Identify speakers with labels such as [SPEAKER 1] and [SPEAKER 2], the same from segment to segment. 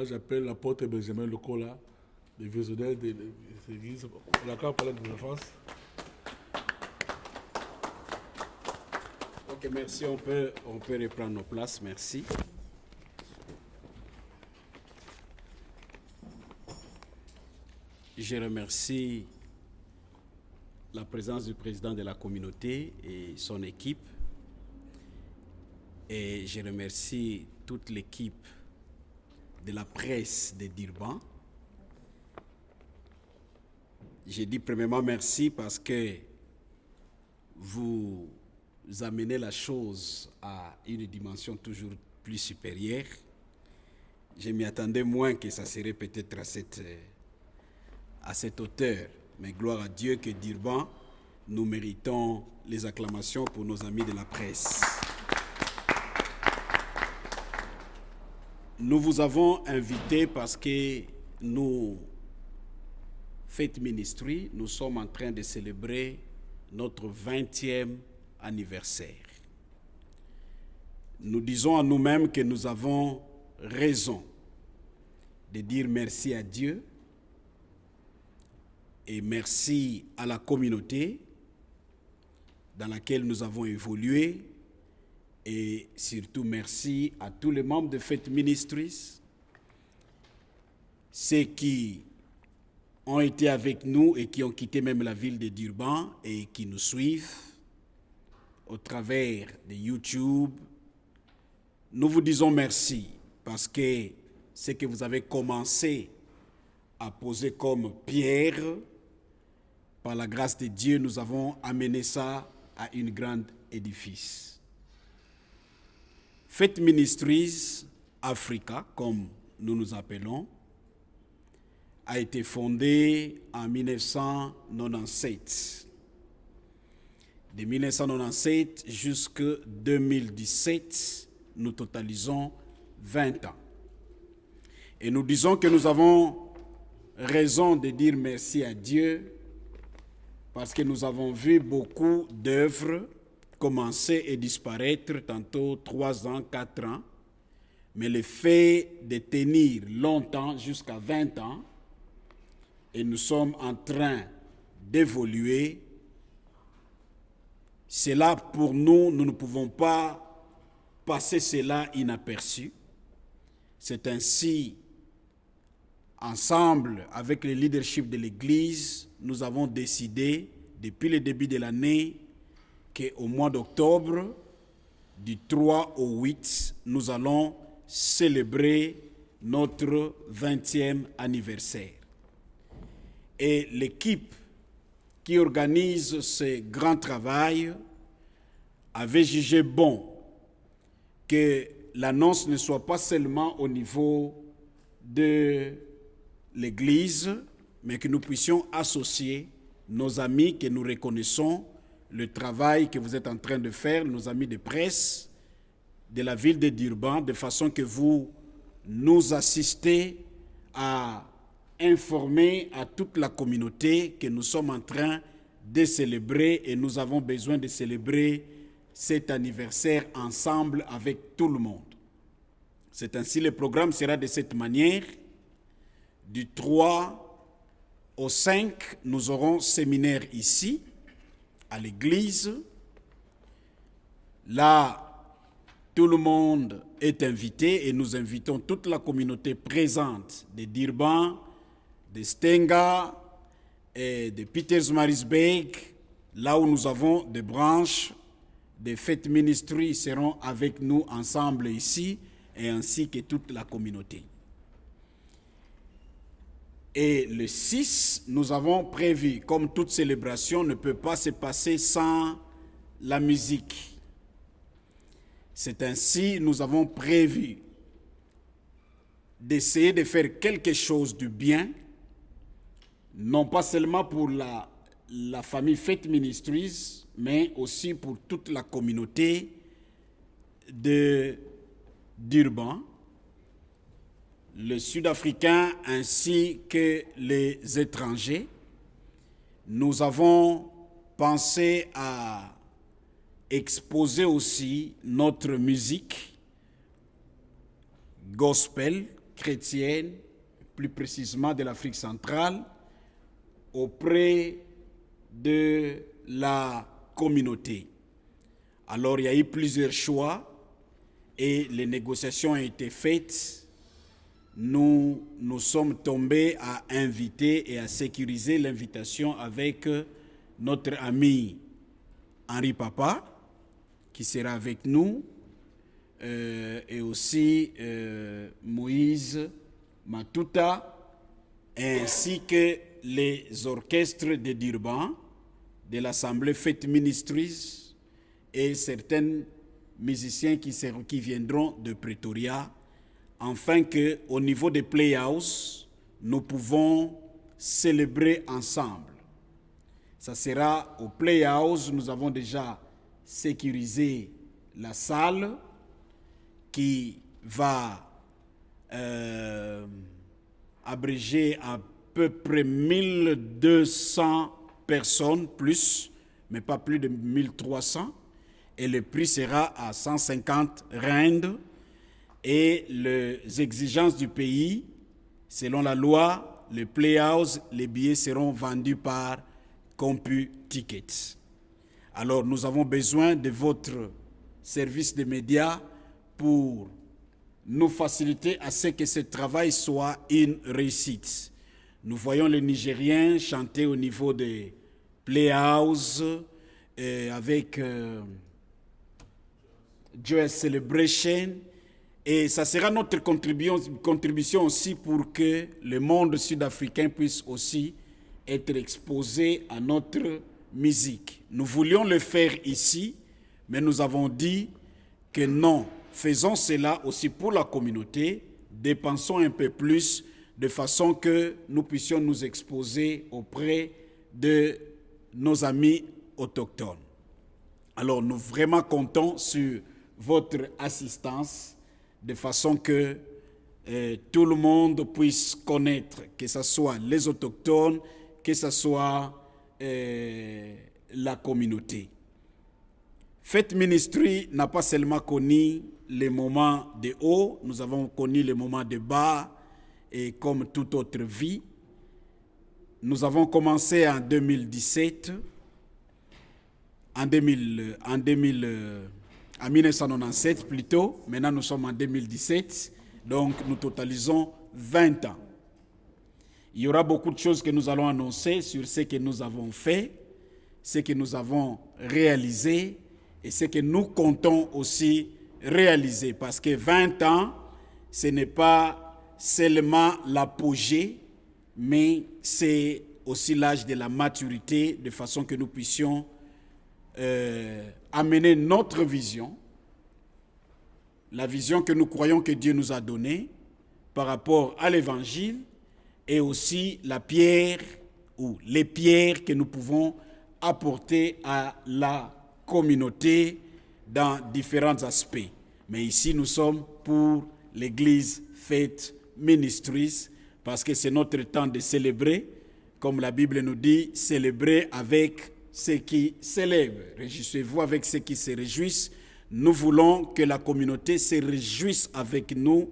[SPEAKER 1] j'appelle l'apôtre Benjamin Lokola, le visionnaire de l'église. On a encore parlé de l'enfance.
[SPEAKER 2] Ok, merci. On peut reprendre nos places. Merci. Je remercie la présence du président de la communauté et son équipe. Et je remercie toute l'équipe de la presse de Durban. Je dis premièrement merci parce que vous amenez la chose à une dimension toujours plus supérieure. Je m'y attendais moins que ça serait peut-être à cette hauteur. Mais gloire à Dieu que Durban, nous méritons les acclamations pour nos amis de la presse. Nous vous avons invité parce que nous, Faith Ministry, nous sommes en train de célébrer notre 20e anniversaire. Nous disons à nous-mêmes que nous avons raison de dire merci à Dieu et merci à la communauté dans laquelle nous avons évolué. Et surtout, merci à tous les membres de Faith Ministries, ceux qui ont été avec nous et qui ont quitté même la ville de Durban et qui nous suivent au travers de YouTube. Nous vous disons merci parce que ce que vous avez commencé à poser comme pierre, par la grâce de Dieu, nous avons amené ça à une grande édifice. Faith Ministries Africa, comme nous nous appelons, a été fondée en 1997. De 1997 jusqu'en 2017, nous totalisons 20 ans. Et nous disons que nous avons raison de dire merci à Dieu parce que nous avons vu beaucoup d'œuvres commencer et disparaître, tantôt 3 ans, 4 ans. Mais le fait de tenir longtemps, jusqu'à 20 ans, et nous sommes en train d'évoluer, cela pour nous, nous ne pouvons pas passer cela inaperçu. C'est ainsi, ensemble avec le leadership de l'Église, nous avons décidé, depuis le début de l'année, qu'au mois d'octobre, du 3 au 8, nous allons célébrer notre 20e anniversaire. Et l'équipe qui organise ce grand travail avait jugé bon que l'annonce ne soit pas seulement au niveau de l'Église, mais que nous puissions associer nos amis que nous reconnaissons le travail que vous êtes en train de faire, nos amis de presse de la ville de Durban, de façon que vous nous assistez à informer à toute la communauté que nous sommes en train de célébrer et nous avons besoin de célébrer cet anniversaire ensemble avec tout le monde. C'est ainsi, le programme sera de cette manière. Du 3 au 5, nous aurons séminaire ici, à l'église. Là, tout le monde est invité et nous invitons toute la communauté présente de Durban, de Stenga et de Pietersmarisburg, là où nous avons des branches, des Faith Ministries seront avec nous ensemble ici et ainsi que toute la communauté. Et le 6, nous avons prévu, comme toute célébration ne peut pas se passer sans la musique. C'est ainsi, nous avons prévu d'essayer de faire quelque chose de bien, non pas seulement pour la famille Faith Ministries, mais aussi pour toute la communauté d'Urban, les Sud-Africains ainsi que les étrangers. Nous avons pensé à exposer aussi notre musique gospel chrétienne, plus précisément de l'Afrique centrale, auprès de la communauté. Alors, il y a eu plusieurs choix et les négociations ont été faites. Nous sommes tombés à inviter et à sécuriser l'invitation avec notre ami Henri Papa, qui sera avec nous, et aussi Moïse Matuta, ainsi que les orchestres de Durban, de l'Assemblée Fête Ministries, et certains musiciens qui viendront de Pretoria, afin qu'au niveau des Playhouse, nous pouvons célébrer ensemble. Ça sera au Playhouse, nous avons déjà sécurisé la salle qui va abréger à peu près 1200 personnes plus, mais pas plus de 1300. Et le prix sera à 150 rand. Et les exigences du pays, selon la loi, le Playhouse, les billets seront vendus par CompuTickets. Alors, nous avons besoin de votre service de médias pour nous faciliter à ce que ce travail soit une réussite. Nous voyons les Nigériens chanter au niveau des Playhouse avec Joyous Celebration. Et ça sera notre contribution aussi pour que le monde sud-africain puisse aussi être exposé à notre musique. Nous voulions le faire ici, mais nous avons dit que non, faisons cela aussi pour la communauté, dépensons un peu plus de façon que nous puissions nous exposer auprès de nos amis autochtones. Alors nous vraiment comptons sur votre assistance de façon que tout le monde puisse connaître, que ce soit les autochtones, que ce soit la communauté. Fête Ministry n'a pas seulement connu les moments de haut, nous avons connu les moments de bas, et comme toute autre vie. Nous avons commencé en 2017, en 1997 plutôt, maintenant nous sommes en 2017, donc nous totalisons 20 ans. Il y aura beaucoup de choses que nous allons annoncer sur ce que nous avons fait, ce que nous avons réalisé et ce que nous comptons aussi réaliser. Parce que 20 ans, ce n'est pas seulement l'apogée, mais c'est aussi l'âge de la maturité, de façon que nous puissions amener notre vision, la vision que nous croyons que Dieu nous a donnée par rapport à l'Évangile, et aussi la pierre ou les pierres que nous pouvons apporter à la communauté dans différents aspects. Mais ici, nous sommes pour l'Église Fête Ministries, parce que c'est notre temps de célébrer, comme la Bible nous dit, célébrer avec ceux qui célèbrent. Réjouissez-vous avec ceux qui se réjouissent. Nous voulons que la communauté se réjouisse avec nous,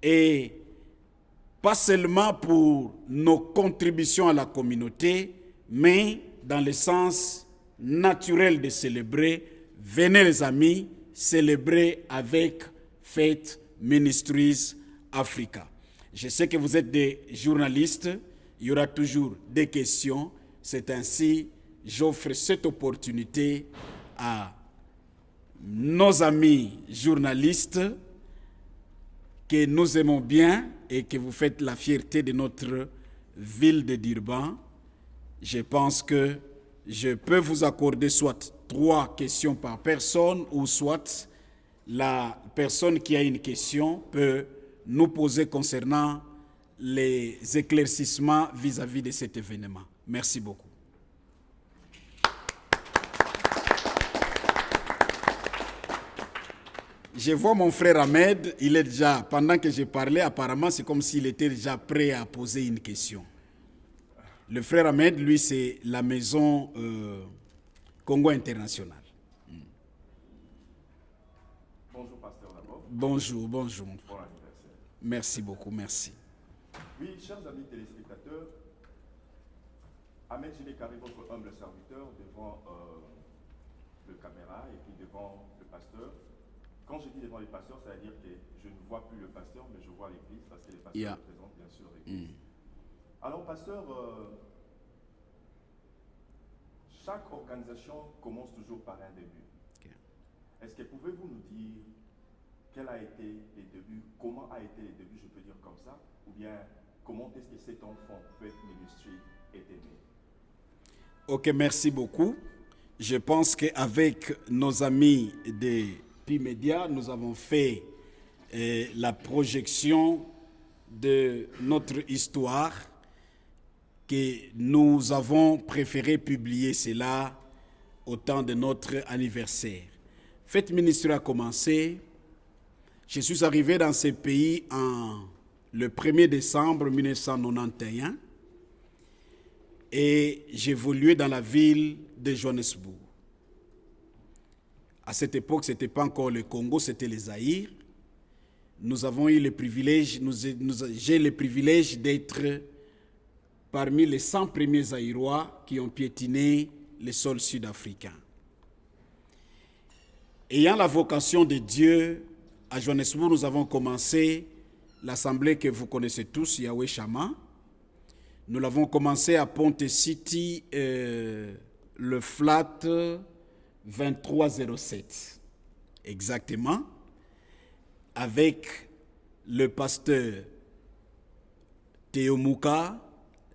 [SPEAKER 2] et pas seulement pour nos contributions à la communauté, mais dans le sens naturel de célébrer. Venez les amis, célébrer avec Fête Ministries Africa. Je sais que vous êtes des journalistes, il y aura toujours des questions. C'est ainsi, j'offre cette opportunité à nos amis journalistes que nous aimons bien et que vous faites la fierté de notre ville de Durban. Je pense que je peux vous accorder soit 3 questions par personne, ou soit la personne qui a une question peut nous poser concernant les éclaircissements vis-à-vis de cet événement. Merci beaucoup. Je vois mon frère Ahmed, il est déjà, pendant que je parlais, apparemment c'est comme s'il était déjà prêt à poser une question. Le frère Ahmed, lui, c'est la maison Congo International.
[SPEAKER 3] Bonjour, pasteur d'abord.
[SPEAKER 2] Bonjour.
[SPEAKER 3] Bon anniversaire.
[SPEAKER 2] Merci beaucoup, merci.
[SPEAKER 3] Oui, chers amis téléspectateurs, Ahmed Ginekari, votre humble serviteur, devant le caméra et puis devant le pasteur. Quand je dis devant le pasteur, ça veut dire que je ne vois plus le pasteur, mais je vois l'église, parce que le pasteur représente bien sûr l'église. Alors, pasteur, chaque organisation commence toujours par un début. Okay. Est-ce que pouvez-vous nous dire quel a été les débuts, comment a été les débuts, je peux dire comme ça, ou bien comment est-ce que cet enfant, Faith Ministry, est né?
[SPEAKER 2] Ok, merci beaucoup. Je pense qu'avec nos amis de P-Media, nous avons fait la projection de notre histoire, que nous avons préféré publier cela au temps de notre anniversaire. Faith Ministry a commencé. Je suis arrivé dans ce pays le 1er décembre 1991 et j'évoluais dans la ville de Johannesburg. À cette époque, ce n'était pas encore le Congo, c'était le Zaïre. Nous avons eu le privilège, j'ai le privilège d'être parmi les 100 premiers Zaïrois qui ont piétiné le sol sud-africain. Ayant la vocation de Dieu, à Johannesburg, nous avons commencé l'assemblée que vous connaissez tous, Yahweh Shammah. Nous l'avons commencé à Ponte City, le flat 2307, exactement, avec le pasteur Théo Mouka,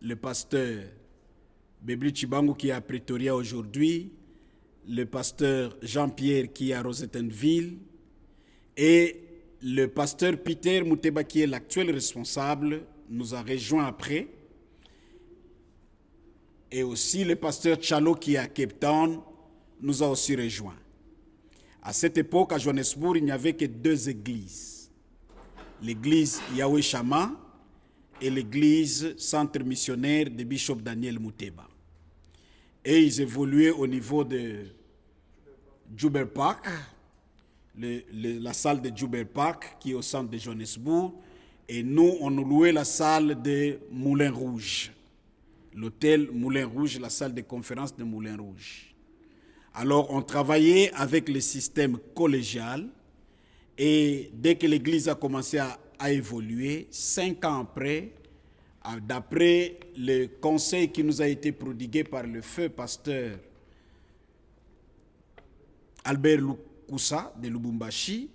[SPEAKER 2] le pasteur Bebri Chibangu qui est à Pretoria aujourd'hui, le pasteur Jean-Pierre qui est à Rosettenville et le pasteur Peter Muteba qui est l'actuel responsable nous a rejoint après et aussi le pasteur Chalo qui est à Cape Town nous a aussi rejoint. À cette époque, à Johannesburg, il n'y avait que 2 églises. L'église Yahweh Shammah et l'église centre missionnaire de Bishop Daniel Muteba. Et ils évoluaient au niveau de Joubert Park, la salle de Joubert Park qui est au centre de Johannesburg. Et nous, on louait la salle de Moulin Rouge, l'hôtel Moulin Rouge, la salle de conférence de Moulin Rouge. Alors, on travaillait avec le système collégial et dès que l'église a commencé à évoluer, 5 ans après, d'après le conseil qui nous a été prodigué par le feu pasteur Albert Lukusa de Lubumbashi,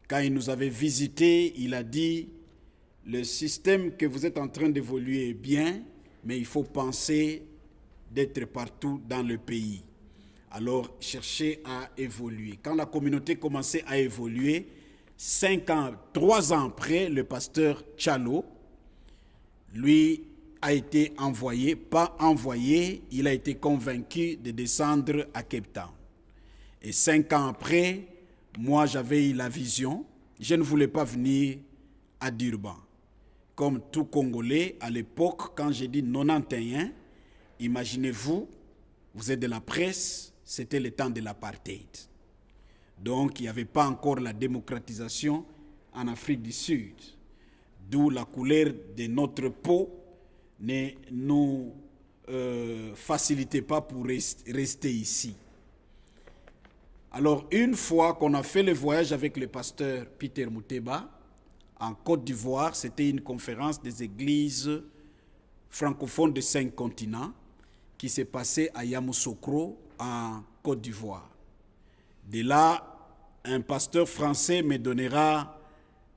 [SPEAKER 2] quand il nous avait visité, il a dit « Le système que vous êtes en train d'évoluer est bien, mais il faut penser d'être partout dans le pays. » Alors, cherchez à évoluer. Quand la communauté commençait à évoluer, 3 ans après, le pasteur Chalo, lui, a été envoyé, pas envoyé, il a été convaincu de descendre à Cape Town. Et 5 ans après, moi, j'avais eu la vision. Je ne voulais pas venir à Durban. Comme tout Congolais, à l'époque, quand j'ai dit 91, imaginez-vous, vous êtes de la presse, c'était le temps de l'apartheid. Donc, il n'y avait pas encore la démocratisation en Afrique du Sud. D'où la couleur de notre peau ne nous facilitait pas pour rester ici. Alors, une fois qu'on a fait le voyage avec le pasteur Peter Muteba, en Côte d'Ivoire, c'était une conférence des églises francophones de 5 continents qui s'est passée à Yamoussoukro, en Côte d'Ivoire. De là, un pasteur français me donnera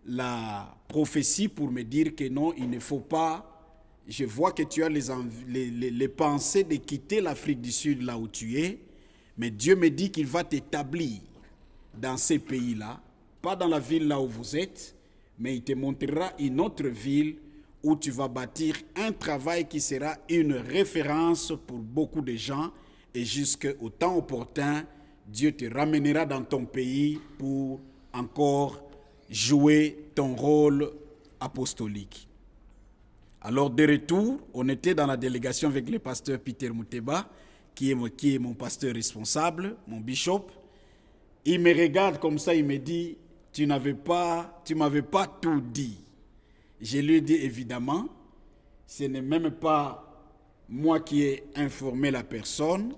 [SPEAKER 2] la prophétie pour me dire que non, il ne faut pas, je vois que tu as les pensées de quitter l'Afrique du Sud là où tu es, mais Dieu me dit qu'il va t'établir dans ces pays-là, pas dans la ville là où vous êtes, mais il te montrera une autre ville où tu vas bâtir un travail qui sera une référence pour beaucoup de gens. Et jusqu'au temps opportun, Dieu te ramènera dans ton pays pour encore jouer ton rôle apostolique. Alors de retour, on était dans la délégation avec le pasteur Peter Muteba, qui est mon pasteur responsable, mon bishop. Il me regarde comme ça, il me dit, tu m'avais pas tout dit. Je lui ai dit évidemment, ce n'est même pas moi qui ai informé la personne,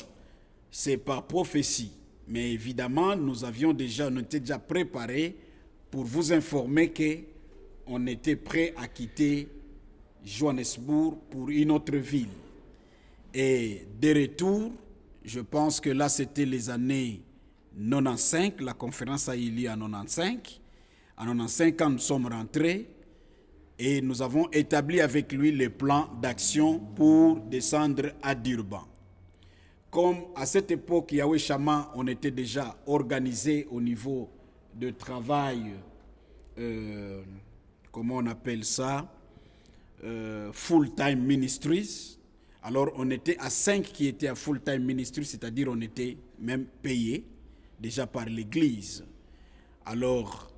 [SPEAKER 2] c'est par prophétie. Mais évidemment, on était déjà préparés pour vous informer qu'on était prêt à quitter Johannesburg pour une autre ville. Et de retour, je pense que là, c'était les années 95, la conférence a eu lieu en 95. En 95, quand nous sommes rentrés, et nous avons établi avec lui le plan d'action pour descendre à Durban. Comme à cette époque, Yahweh Shammah, on était déjà organisé au niveau de travail, comment on appelle ça, full-time ministries. Alors on était à 5 qui étaient à full-time ministries, c'est-à-dire on était même payés déjà par l'Église. Alors,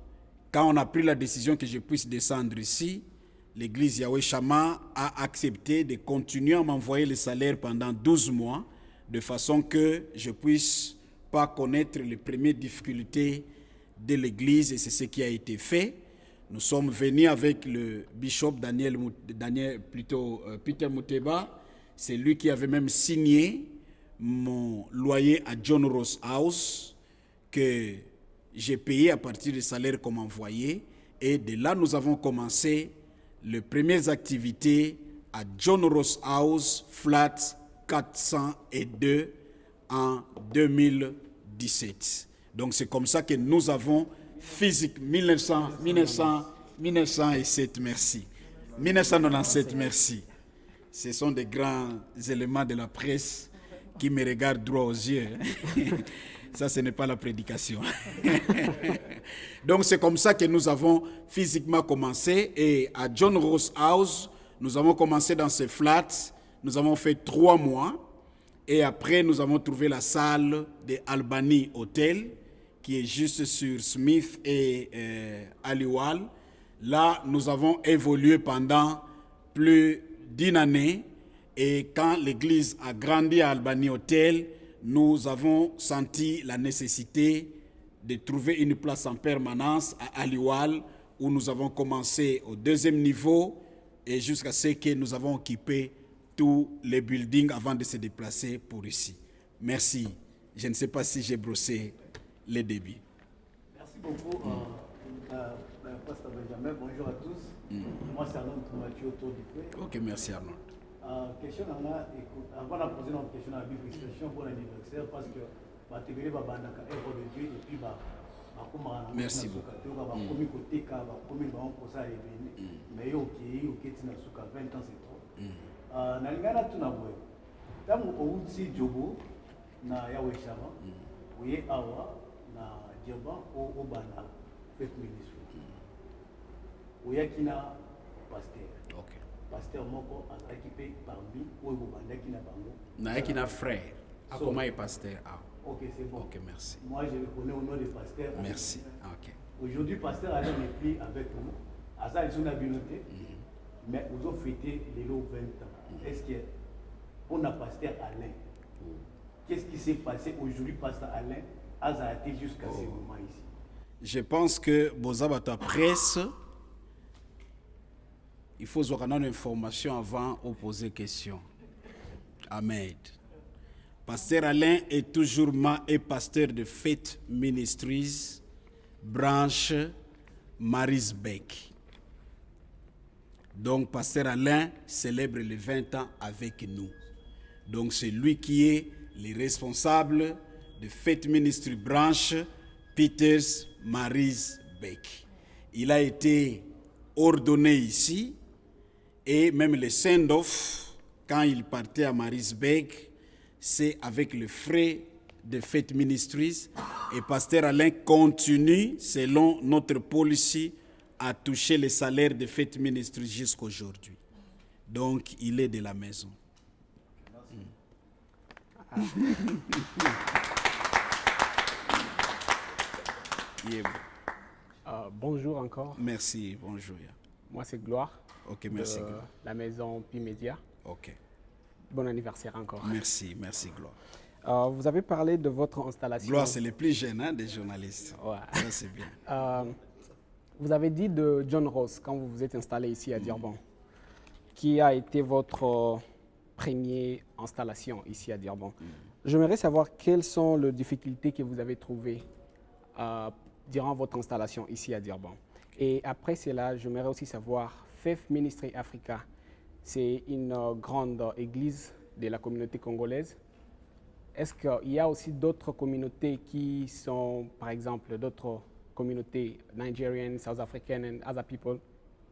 [SPEAKER 2] quand on a pris la décision que je puisse descendre ici, l'Église Yahweh Shammah a accepté de continuer à m'envoyer le salaire pendant 12 mois, de façon que je ne puisse pas connaître les premières difficultés de l'Église, et c'est ce qui a été fait. Nous sommes venus avec le bishop Peter Muteba. C'est lui qui avait même signé mon loyer à John Ross House, que j'ai payé à partir du salaire qu'on m'envoyait. Et de là, nous avons commencé les premières activités à John Ross House, flat 402 en 2017. Donc c'est comme ça que nous avons physique 1907, merci. 1997, merci. Ce sont des grands éléments de la presse qui me regardent droit aux yeux. Ça, ce n'est pas la prédication. Donc, c'est comme ça que nous avons physiquement commencé. Et à John Ross House, nous avons commencé dans ce flat. Nous avons fait 3 mois. Et après, nous avons trouvé la salle de Albany Hotel, qui est juste sur Smith et Aliwal. Là, nous avons évolué pendant plus d'1 année. Et quand l'église a grandi à Albany Hotel, nous avons senti la nécessité de trouver une place en permanence à Aliwal, où nous avons commencé au 2e niveau et jusqu'à ce que nous avons occupé tous les buildings avant de se déplacer pour ici. Merci. Je ne sais pas si j'ai brossé les débits.
[SPEAKER 4] Merci beaucoup, Pasteur Benjamin. Bonjour à tous. Moi, c'est Arnaud Mathieu autour du feu.
[SPEAKER 2] Ok, merci Arnaud.
[SPEAKER 4] Question avant de poser notre question à la Bible, question pour l'anniversaire, parce que
[SPEAKER 2] merci beaucoup.
[SPEAKER 4] Mais nalingana tuna boye ntango outi jobo na Yahweh Shammah oye awa na Durban obanda faith ministry oyaki na pasteur.
[SPEAKER 2] Okay.
[SPEAKER 4] Pasteur moko azalaki mpe parmi oyo bobandaki na bango
[SPEAKER 2] nayaki na frère akoma ye pasteur awa.
[SPEAKER 4] Ok, c'est bon.
[SPEAKER 2] Ok, merci.
[SPEAKER 4] Moi je le connais au nom de pasteur.
[SPEAKER 2] Merci. Ok.
[SPEAKER 4] Aujourd'hui pasteur Alain n'est plus avec nous. Asa ils sont na binoté. Mais vous ont fêté les 20 ans. Est-ce que on a pasteur Alain? Qu'est-ce qui s'est passé aujourd'hui, pasteur Alain, a été jusqu'à ce moment ici?
[SPEAKER 2] Je pense que Bozabata presse, il faut avoir une information avant de poser question. Amen. Pasteur Alain est toujours pasteur de Faith Ministries, branche Marisbeek. Donc, Pasteur Alain célèbre les 20 ans avec nous. Donc, c'est lui qui est le responsable de Faith Ministry Branch Peters Marisbeek. Il a été ordonné ici et même le send-off, quand il partait à Marisbeek, c'est avec le frais de Faith Ministries. Et Pasteur Alain continue, selon notre policy, à toucher les salaires de Faith Ministries jusqu'à aujourd'hui. Donc, il est de la maison.
[SPEAKER 5] Bonjour encore.
[SPEAKER 2] Merci, bonjour.
[SPEAKER 5] Moi, c'est Gloire.
[SPEAKER 2] Ok, merci.
[SPEAKER 5] De la maison Pimédia.
[SPEAKER 2] Ok.
[SPEAKER 5] Bon anniversaire encore.
[SPEAKER 2] Merci, merci, Gloire.
[SPEAKER 5] Vous avez parlé de votre installation.
[SPEAKER 2] Gloire, c'est le plus jeune des journalistes.
[SPEAKER 5] Ouais.
[SPEAKER 2] Ça, c'est bien.
[SPEAKER 5] Vous avez dit de John Ross quand vous vous êtes installé ici à Durban, qui a été votre première installation ici à Durban. J'aimerais savoir quelles sont les difficultés que vous avez trouvées durant votre installation ici à Durban. Et après cela, j'aimerais aussi savoir, Faith Ministry Africa, c'est une grande église de la communauté congolaise. Est-ce qu'il y a aussi d'autres communautés qui sont, par exemple, d'autres communautés nigériennes, south africaines and other people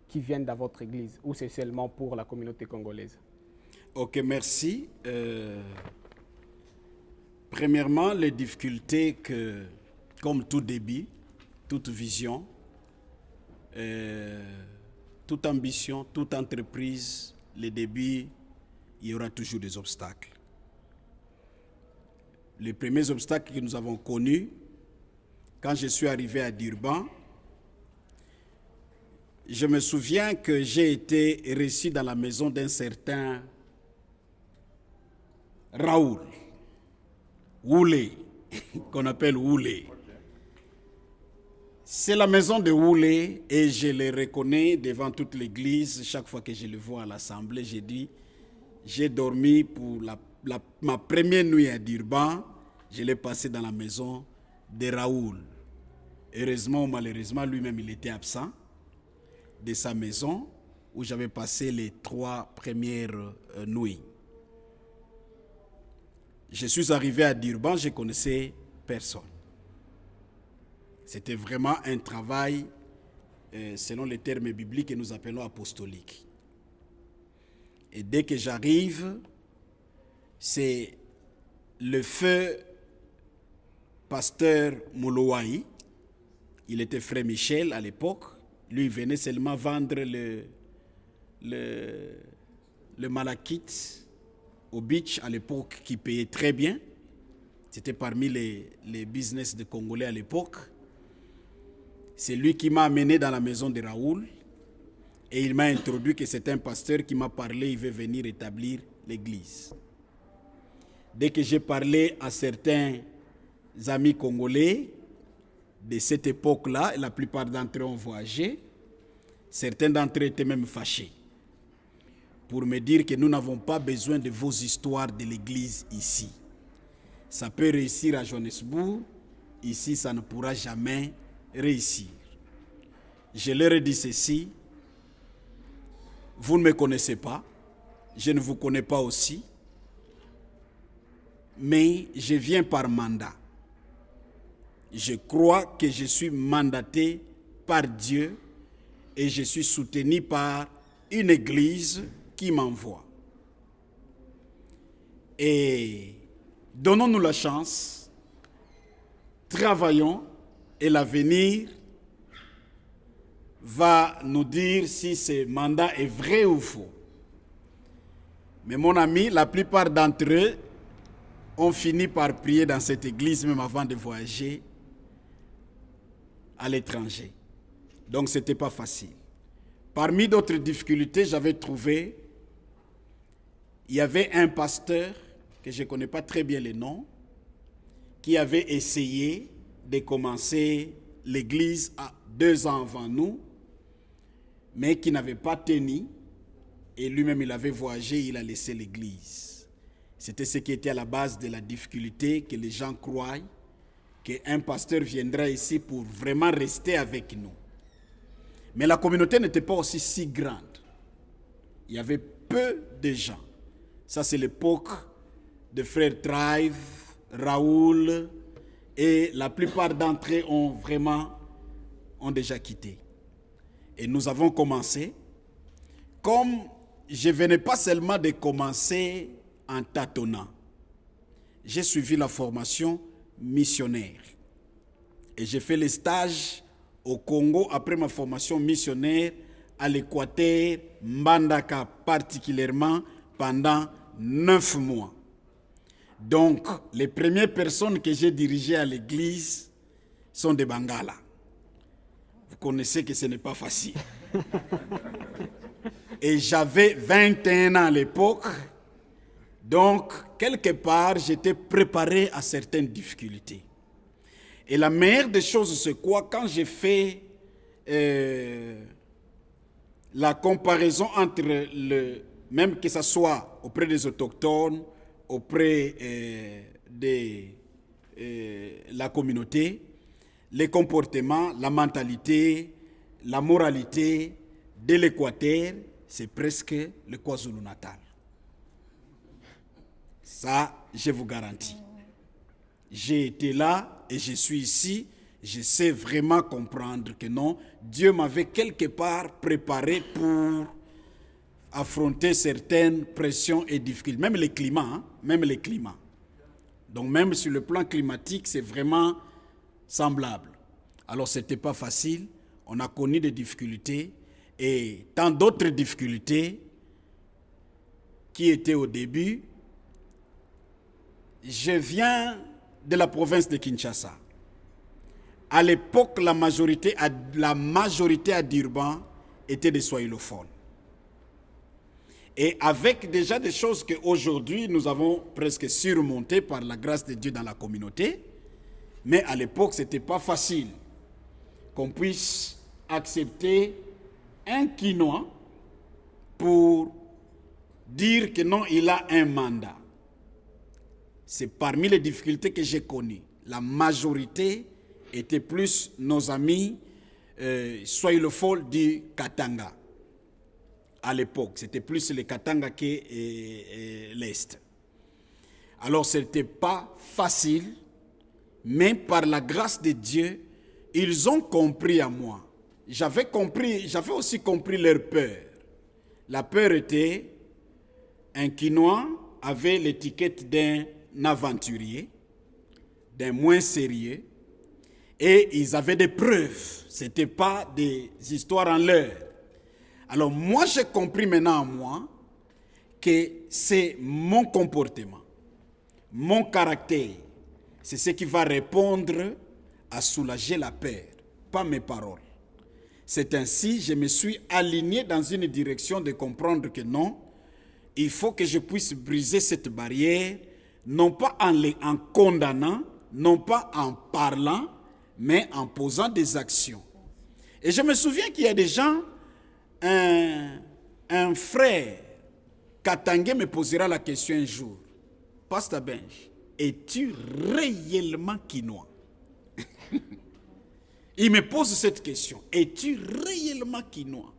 [SPEAKER 5] qui viennent dans votre église, ou c'est seulement pour la communauté congolaise?
[SPEAKER 2] Ok, merci. Premièrement, les difficultés que, comme tout débit, toute vision, toute ambition, toute entreprise, les débuts, il y aura toujours des obstacles. Les premiers obstacles que nous avons connus, quand je suis arrivé à Durban, je me souviens que j'ai été reçu dans la maison d'un certain Raoul, Woulé, qu'on appelle Woulé. C'est la maison de Woulé et je le reconnais devant toute l'église. Chaque fois que je le vois à l'assemblée, j'ai dit, j'ai dormi pour ma première nuit à Durban, je l'ai passé dans la maison de Raoul. Heureusement ou malheureusement, lui-même, il était absent de sa maison où j'avais passé les 3 premières nuits. Je suis arrivé à Durban, je ne connaissais personne. C'était vraiment un travail, selon les termes bibliques que nous appelons apostolique. Et dès que j'arrive, c'est le feu pasteur Moulouaï, il était frère Michel à l'époque, lui il venait seulement vendre le malachite au beach à l'époque qui payait très bien. C'était parmi les business de Congolais à l'époque. C'est lui qui m'a amené dans la maison de Raoul et il m'a introduit que c'est un pasteur qui m'a parlé, il veut venir établir l'église. Dès que j'ai parlé à certains amis congolais de cette époque-là, et la plupart d'entre eux ont voyagé, certains d'entre eux étaient même fâchés pour me dire que nous n'avons pas besoin de vos histoires de l'église ici. Ça peut réussir à Johannesburg, ici ça ne pourra jamais réussir. Je leur ai dit ceci, vous ne me connaissez pas, je ne vous connais pas aussi, mais je viens par mandat. Je crois que je suis mandaté par Dieu et je suis soutenu par une église qui m'envoie. Et donnons-nous la chance, travaillons et l'avenir va nous dire si ce mandat est vrai ou faux. Mais mon ami, la plupart d'entre eux ont fini par prier dans cette église même avant de voyager à l'étranger. Donc ce n'était pas facile. Parmi d'autres difficultés, j'avais trouvé, il y avait un pasteur, que je ne connais pas très bien le nom, qui avait essayé de commencer l'église 2 ans avant nous, mais qui n'avait pas tenu, et lui-même il avait voyagé, il a laissé l'église. C'était ce qui était à la base de la difficulté, que les gens croient qu'un pasteur viendra ici pour vraiment rester avec nous. Mais la communauté n'était pas aussi si grande. Il y avait peu de gens. Ça, c'est l'époque de frères Trive, Raoul, et la plupart d'entre eux ont déjà quitté. Et nous avons commencé. Comme je ne venais pas seulement de commencer en tâtonnant, j'ai suivi la formation missionnaire. Et j'ai fait les stages au Congo après ma formation missionnaire à l'Équateur, Mbandaka particulièrement, pendant 9 mois. Donc, les premières personnes que j'ai dirigées à l'église sont des Bangala. Vous connaissez que ce n'est pas facile. Et j'avais 21 ans à l'époque. Donc, quelque part, j'étais préparé à certaines difficultés. Et la meilleure des choses, c'est quoi? Quand j'ai fait la comparaison entre même que ce soit auprès des autochtones, auprès de la communauté, les comportements, la mentalité, la moralité de l'Équateur, c'est presque le KwaZulu-Natal. Ça, je vous garantis. J'ai été là et je suis ici. Je sais vraiment comprendre que non, Dieu m'avait quelque part préparé pour affronter certaines pressions et difficultés. Même les climats, hein, même les climats. Donc même sur le plan climatique, c'est vraiment semblable. Alors ce n'était pas facile. On a connu des difficultés et tant d'autres difficultés qui étaient au début. Je viens de la province de Kinshasa. À l'époque, la majorité à Durban était des swahilophones. Et avec déjà des choses qu'aujourd'hui nous avons presque surmontées par la grâce de Dieu dans la communauté, mais à l'époque, ce n'était pas facile qu'on puisse accepter un Quinois pour dire que non, il a un mandat. C'est parmi les difficultés que j'ai connues. La majorité étaient plus nos amis swahilophones du Katanga. À l'époque, c'était plus les Katanga que l'Est. Alors, ce n'était pas facile, mais par la grâce de Dieu, ils ont compris à moi. J'avais aussi compris leur peur. La peur était, un Quinois avait l'étiquette d'un aventurier, d'un moins sérieux, et ils avaient des preuves. Ce n'était pas des histoires en l'air. Alors moi, j'ai compris maintenant en moi que c'est mon comportement, mon caractère, c'est ce qui va répondre à soulager la peur, pas mes paroles. C'est ainsi que je me suis aligné dans une direction de comprendre que non, il faut que je puisse briser cette barrière, non pas en condamnant, non pas en parlant, mais en posant des actions. Et je me souviens qu'il y a des gens, un frère Katangé me posera la question un jour. Pasteur Benj, es-tu réellement Quinois? Il me pose cette question. Es-tu réellement Quinois?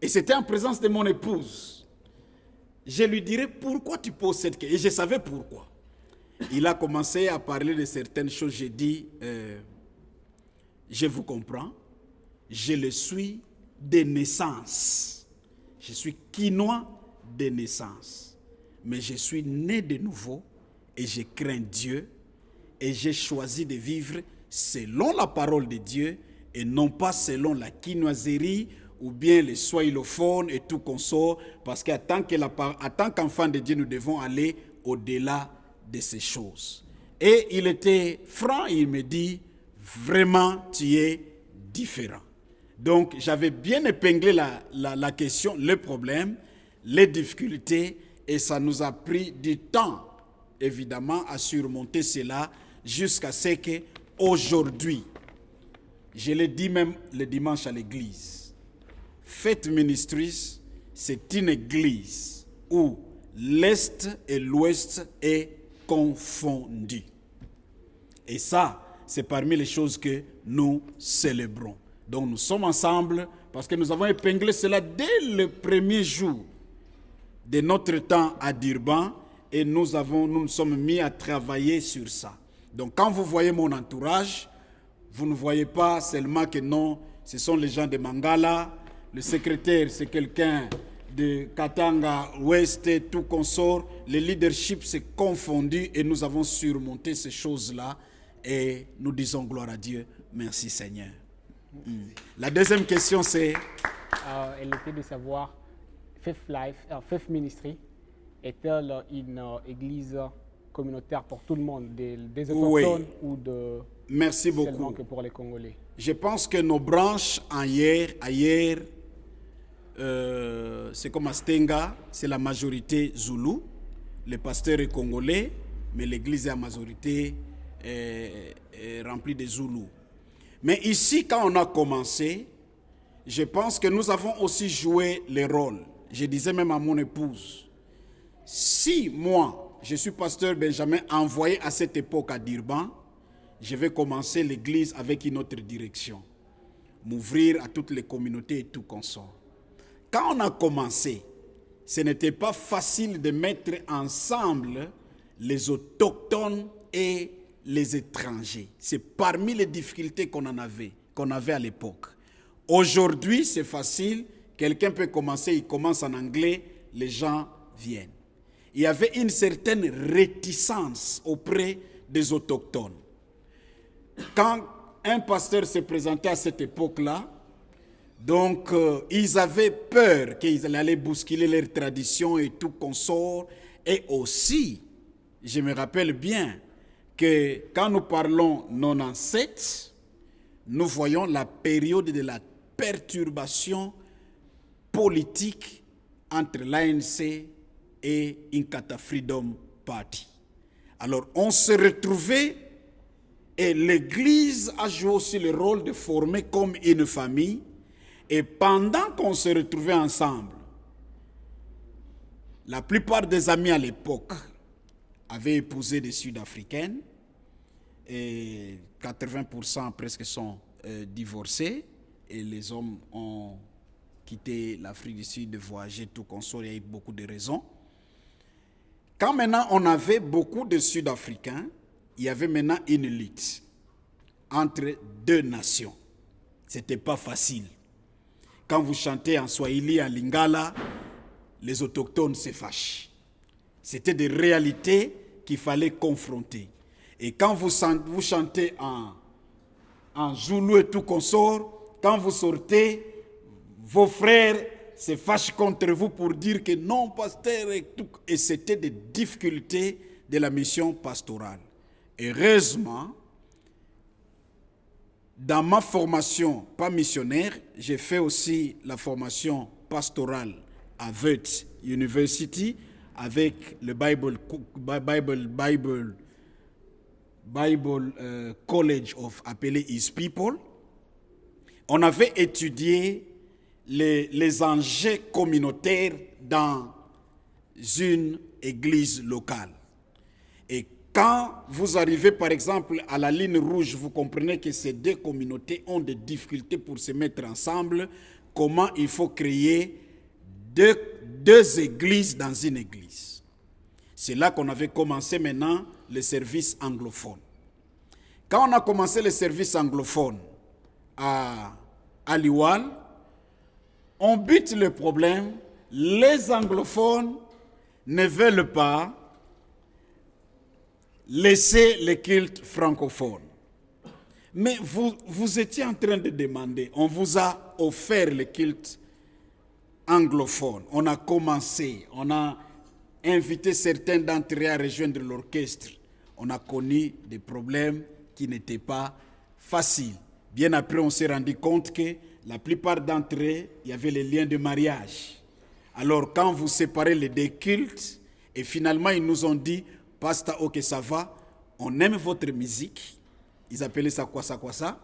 [SPEAKER 2] Et c'était en présence de mon épouse. Je lui dirais, pourquoi tu poses cette question? Et je savais pourquoi. Il a commencé à parler de certaines choses. J'ai dit, je vous comprends. Je le suis de naissance. Je suis Quinois de naissance. Mais je suis né de nouveau et je crains Dieu et j'ai choisi de vivre selon la parole de Dieu et non pas selon la quinoiserie ou bien les swahilophones et tout consort, parce qu'en tant qu'enfant de Dieu, nous devons aller au-delà de ces choses. Et il était franc, il me dit, vraiment, tu es différent. Donc, j'avais bien épinglé la question, le problème, les difficultés, et ça nous a pris du temps, évidemment, à surmonter cela jusqu'à ce qu'aujourd'hui, je l'ai dit même le dimanche à l'église, Faith Ministries, c'est une église où l'Est et l'Ouest est confondu. Et ça, c'est parmi les choses que nous célébrons. Donc nous sommes ensemble parce que nous avons épinglé cela dès le premier jour de notre temps à Durban et nous nous sommes mis à travailler sur ça. Donc quand vous voyez mon entourage, vous ne voyez pas seulement que non, ce sont les gens de Mangala, le secrétaire c'est quelqu'un de Katanga, Ouest, tout consort. Le leadership s'est confondu et nous avons surmonté ces choses-là et nous disons gloire à Dieu. Merci Seigneur. La deuxième question c'est...
[SPEAKER 5] elle était de savoir, Faith Ministry est-elle une église communautaire pour tout le monde, des autochtones ou de...
[SPEAKER 2] Merci beaucoup.
[SPEAKER 5] Seulement que pour les Congolais?
[SPEAKER 2] Je pense que nos branches ailleurs, c'est comme à Stenga, c'est la majorité Zoulou. Le pasteur est congolais, mais l'église est à majorité remplie de Zoulous. Mais ici, quand on a commencé, je pense que nous avons aussi joué les rôles. Je disais même à mon épouse, si moi, je suis pasteur Benjamin, envoyé à cette époque à Durban, je vais commencer l'église avec une autre direction. M'ouvrir à toutes les communautés et tout consort. Quand on a commencé, ce n'était pas facile de mettre ensemble les autochtones et les étrangers. C'est parmi les difficultés qu'on avait à l'époque. Aujourd'hui, c'est facile. Quelqu'un peut commencer, il commence en anglais, les gens viennent. Il y avait une certaine réticence auprès des autochtones. Quand un pasteur se présentait à cette époque-là, donc ils avaient peur qu'ils allaient bousculer leurs traditions et tout consort. Et aussi, je me rappelle bien que quand nous parlons 97, nous voyons la période de la perturbation politique entre l'ANC et Inkatha Freedom Party. Alors on se retrouvait et l'Église a joué aussi le rôle de former comme une famille. Et pendant qu'on se retrouvait ensemble, la plupart des amis à l'époque avaient épousé des Sud-Africaines et 80% presque sont divorcés et les hommes ont quitté l'Afrique du Sud, voyager, tout consort, il y a eu beaucoup de raisons. Quand maintenant on avait beaucoup de Sud-Africains, il y avait maintenant une lutte entre deux nations. Ce n'était pas facile. Quand vous chantez en Swahili, en Lingala, les autochtones se fâchent. C'était des réalités qu'il fallait confronter. Et quand vous chantez en Zoulou et tout consort, quand vous sortez, vos frères se fâchent contre vous pour dire que non, pasteur, et tout. Et c'était des difficultés de la mission pastorale. Heureusement, dans ma formation, pas missionnaire, j'ai fait aussi la formation pastorale à Wits University avec le Bible College of appelé His People. On avait étudié les enjeux communautaires dans une église locale. Et quand vous arrivez par exemple à la ligne rouge, vous comprenez que ces deux communautés ont des difficultés pour se mettre ensemble. Comment il faut créer deux églises dans une église. C'est là qu'on avait commencé maintenant le service anglophone. Quand on a commencé le service anglophone à Liwal, on bute le problème. Les anglophones ne veulent pas laisser les cultes francophones. Mais vous étiez en train de demander, on vous a offert les cultes anglophones. On a commencé, on a invité certains d'entre eux à rejoindre l'orchestre. On a connu des problèmes qui n'étaient pas faciles. Bien après, on s'est rendu compte que la plupart d'entre eux, il y avait les liens de mariage. Alors, quand vous séparez les deux cultes, et finalement, ils nous ont dit, Pasteur, ok, ça va, on aime votre musique. Ils appelaient ça quoi ça.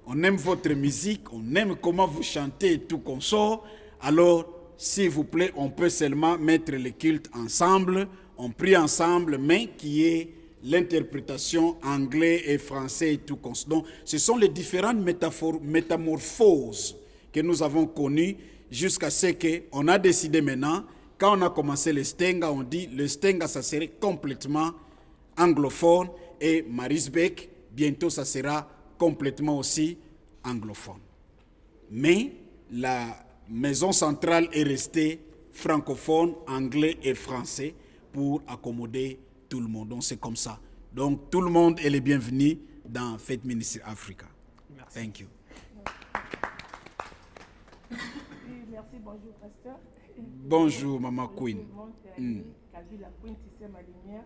[SPEAKER 2] On aime votre musique, on aime comment vous chantez et tout consort. Alors, s'il vous plaît, on peut seulement mettre les cultes ensemble, on prie ensemble, mais qui est l'interprétation anglais et français et tout consort. Donc, ce sont les différentes métamorphoses que nous avons connues jusqu'à ce qu'on a décidé maintenant. Quand on a commencé le Stenga, on dit le Stenga, ça serait complètement anglophone et Marisbeek, bientôt, ça sera complètement aussi anglophone. Mais la maison centrale est restée francophone, anglais et français pour accommoder tout le monde. Donc c'est comme ça. Donc tout le monde est le bienvenu dans Faith Ministry Africa.
[SPEAKER 5] Merci.
[SPEAKER 2] Thank you.
[SPEAKER 6] Merci, bonjour pasteur.
[SPEAKER 2] Bonjour Maman Queen.
[SPEAKER 6] La Queen, c'est ma lumière.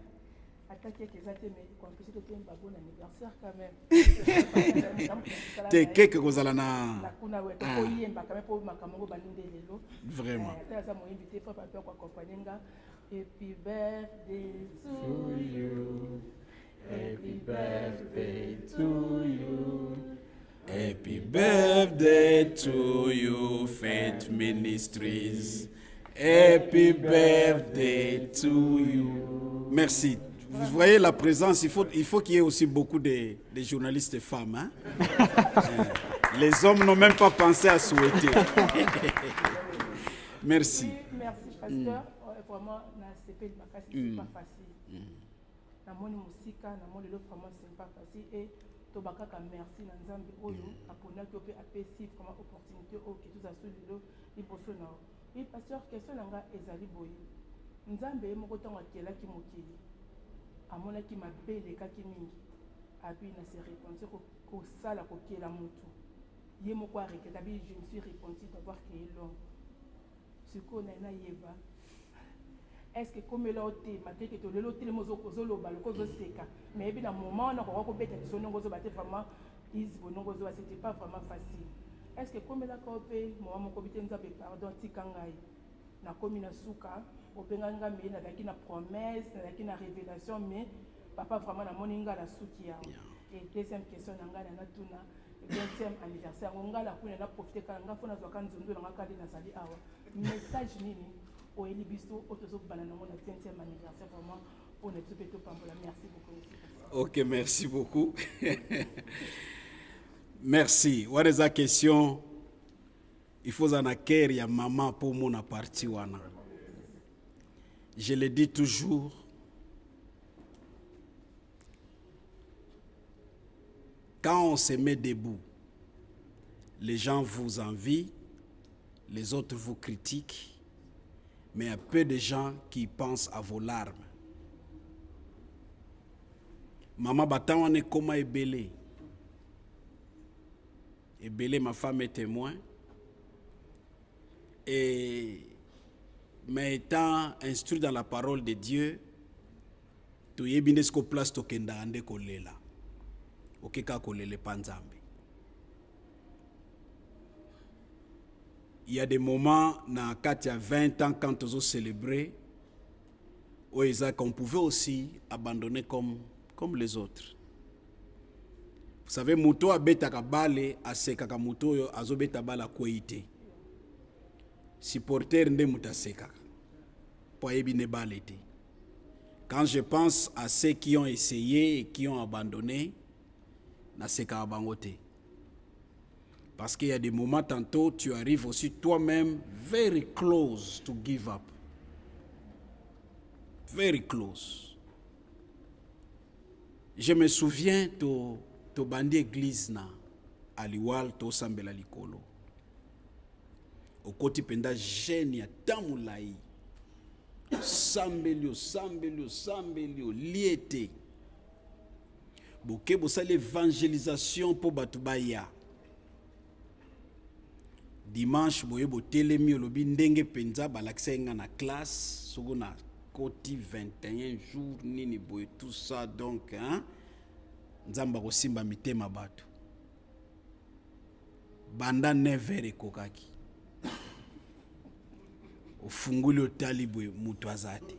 [SPEAKER 6] Attaquer que ça mais compliqué de un bon anniversaire quand même.
[SPEAKER 2] T'es quelque chose à la
[SPEAKER 6] La kuna ouais ko yemba quand même pour makamongo baninde lelo.
[SPEAKER 2] Vraiment.
[SPEAKER 6] Ça m'a invité pour papa kwa accompagner nga. Happy birthday to you. Happy birthday to you.
[SPEAKER 2] Happy birthday to you, Faith Ministries. Happy birthday to you. Merci. Vous voyez la présence, il faut qu'il y ait aussi beaucoup de journalistes femmes. Hein? Les hommes n'ont même pas pensé à souhaiter. Merci.
[SPEAKER 6] Oui, merci, pasteur. Vraiment, c'est pas facile. Namoni musika, namoni le vraiment c'est pas facile. Et tobakaka merci na nzambe oyo apona ki ope apesi comme opportunité o ki tout asu lelo liboso na. Oui, pasteur, question nanga ezali boye. Nzambe moko tango akelaki mokili. Amonaki mabele kaki mingi. Abi na se répondre ko sala ko kela mutu. Ye moko arrêté tabi je me suis repenti d'avoir créé l'homme. Ce qu'on a yeba. Est-ce que comme là oté mateke to lelo tele mozo kozolo baloko zo seka mais bien à moment on a ko beta biso nongo zo baté vraiment is bonongo zo c'était pas vraiment facile. Est-ce que comme là ko pe mo moko bité nzabe pardon tikangai na komi na suka openganga me na daki na promesse na daki na révélation mais papa vraiment na moninga la suki ya. Et deuxième question nanga na tuna 20e anniversaire ngala kuna na profiter kanga fona zo kanzondo na ngakali na sali awa message nini au Elibisto, au Tozo Bananamo, le 20e anniversaire, vraiment, pour notre petit pambola. Merci beaucoup.
[SPEAKER 2] Ok, merci beaucoup. Merci. What is la question? Il faut en acquérir, il y a maman pour mon parti. Je le dis toujours. Quand on se met debout, les gens vous envient, les autres vous critiquent. Mais il y a peu de gens qui pensent à vos larmes. Maman Batawane comment Ebele. Ebele, ma femme est témoin. Et mais étant instruit dans la parole de Dieu, tu y binesko place tokenda ande kolela. Okeka kolele panzambe. Il y a des moments, quand il y a 20 ans, quand on célébrait, qu'on pouvait aussi abandonner comme les autres. Vous savez, Mouto a bêta kabale, a seka Mouto a zo bêta bala kweite. Supporter nde muta seka. Pour ebine balete. Quand je pense à ceux qui ont essayé et qui ont abandonné, na seka abangote. Parce qu'il y a des moments, tantôt, tu arrives aussi toi-même very close to give up. Very close. Je me souviens to bandi église na aliwal to sambela likolo. Au côté penda jeune ya tamulai. Sambelio liete. Boke bosa l'évangélisation pour batubaya. Dimanche boye bo telemi olobi ndenge penza balakisa nga na classe soko na koti 21 jours nini boye tout ça donc hein nzamba ko simba mitema bato banda 9h kokaki ofunguli otali boye mutu azate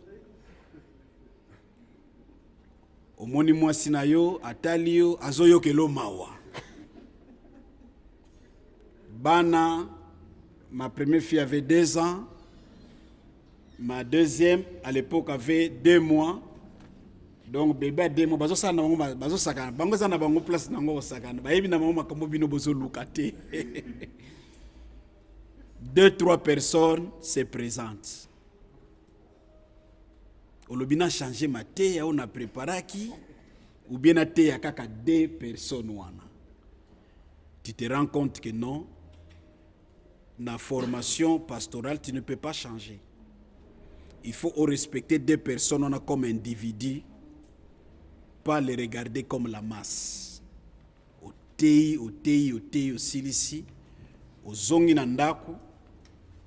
[SPEAKER 2] omoni mwasi na yo atali yo azoyokelo mawa bana. Ma première fille avait 2 ans. Ma deuxième, à l'époque, avait 2 mois. Donc, bébé a 2 mois. Bazo sakana. Bango sana bango place nango sakana. Ba yebi na mama kamo bino bozo lukate. 2-3 personnes se présentent. Olobina changé ma thé, on a préparé qui ou bien a thé à kaka 2 personnes wana. Tu te rends compte que non. La formation pastorale, tu ne peux pas changer. Il faut respecter 2 personnes comme individus, pas les regarder comme la masse. Au tei, au silisi, au zongi nandaku,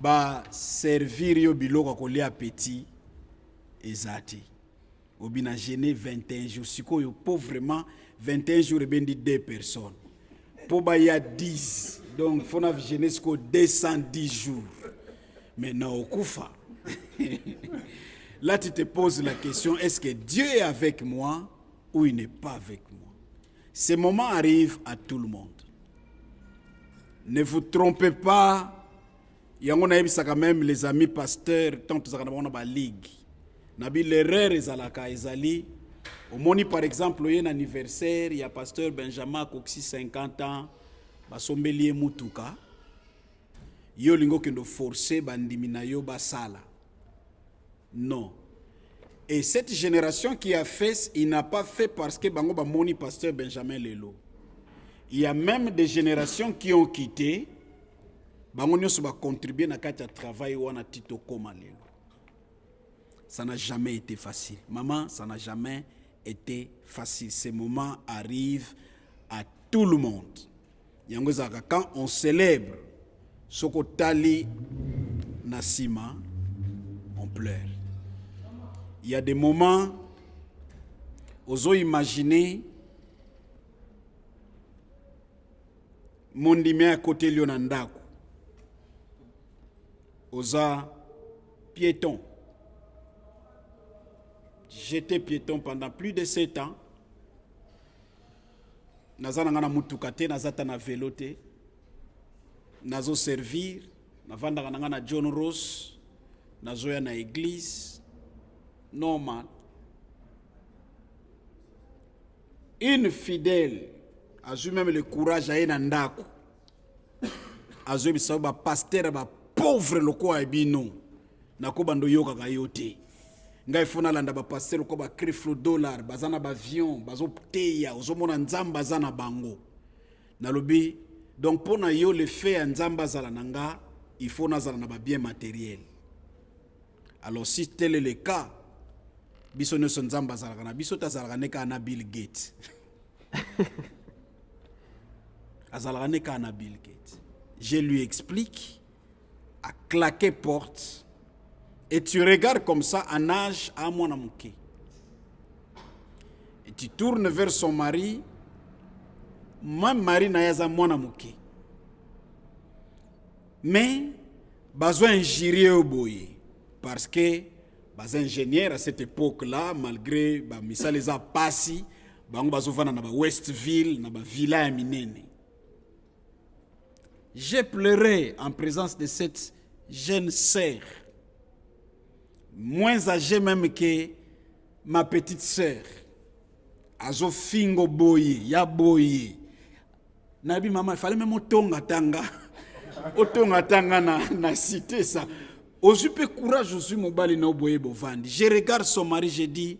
[SPEAKER 2] ba servir yo biloko kolia petit ezati. Obina gêné 21 jours. Siko yo pauvrement 21 jours et bien dit 2 personnes. Pour ba y a 10. Donc, il faut gêner jusqu'au 210 jours. Mais non, au Koufa. Là, tu te poses la question, est-ce que Dieu est avec moi ou il n'est pas avec moi? Ces moments arrivent à tout le monde. Ne vous trompez pas. Il y a quand même les amis pasteurs, tant que nous avons la ligue. Nabi l'erreur ezalaka ezali. Au moni par exemple, il y a un anniversaire, il y a pasteur Benjamin Coxy 50 ans, basombeli mutuka. Yo lingo kendo forcer bandimina yo basala. Non. Et cette génération qui a fait, il n'a pas fait parce que bango ba moni pasteur Benjamin Lelo. Il y a même des générations qui ont quitté. Bango nyonso ba contribuer na kati ya travail wana tito koma lelo. Ça n'a jamais été facile. Maman, ça n'a jamais été facile. Ces moments arrivent à tout le monde. Yango zaka quand on célèbre soko tali nasima, on pleure. Il y a des moments ozo imaginer mondime à côté lionandako. Oza piéton. J'étais piéton pendant plus de 7 ans. Naza nangana mutukate, nazata na velote. Nazo servir, navanda nangana John Ross, nazo ya na église. Normal. Une fidèle a eu même le courage à y ndako. A eu bisaba pasteur ba pauvre loko abino. Nako bando yoka kayote. Ngai fona landa ba pasteur ko ba criflo dollar, bazana ba avion, bazo teya, ozomona nzamba zana bango. Nalobi donc pour na yo le fait nzamba zala nanga, il faut na zala na ba bien matériel. Alors si tel est le cas, biso ne son nzamba zala kana biso ta zala neka na Bill Gates. Azala neka na Bill Gates. Je lui explique à claquer porte. Et tu regardes comme ça en âge à mon amouké. Et tu tournes vers son mari. Moi, mari n'a pas mon amouké. Mais, besoin de au boye. Parce que, les ingénieurs à cette époque-là, malgré que les a passé, ils ont dans Westville, dans la villa minene. J'ai pleuré en présence de cette jeune sœur. Moins âgée même que ma petite sœur. Azo fingo boye, ya boye. Nabi maman, il fallait même otonga tanga. Otonga tanga na cité ça. Ozupe courage ozu mobali na boye bovandi. Je regarde son mari, je dis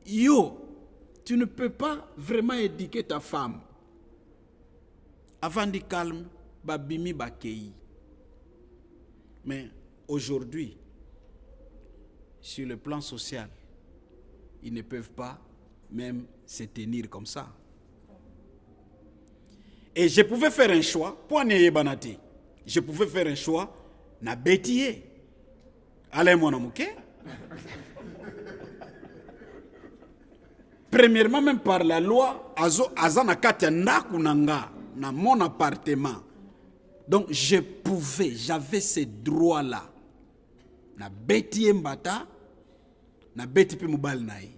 [SPEAKER 2] yo, tu ne peux pas vraiment éduquer ta femme. Avant de calme, babimi bakei. Mais aujourd'hui, sur le plan social, ils ne peuvent pas même se tenir comme ça. Et je pouvais faire un choix, je pouvais faire un choix, na bétier. Allez, mon amour, premièrement, même par la loi, azana katya kunanga na mon appartement. Donc, j'avais ce droit-là. Na bétier mbata, na béti pe mobile naï.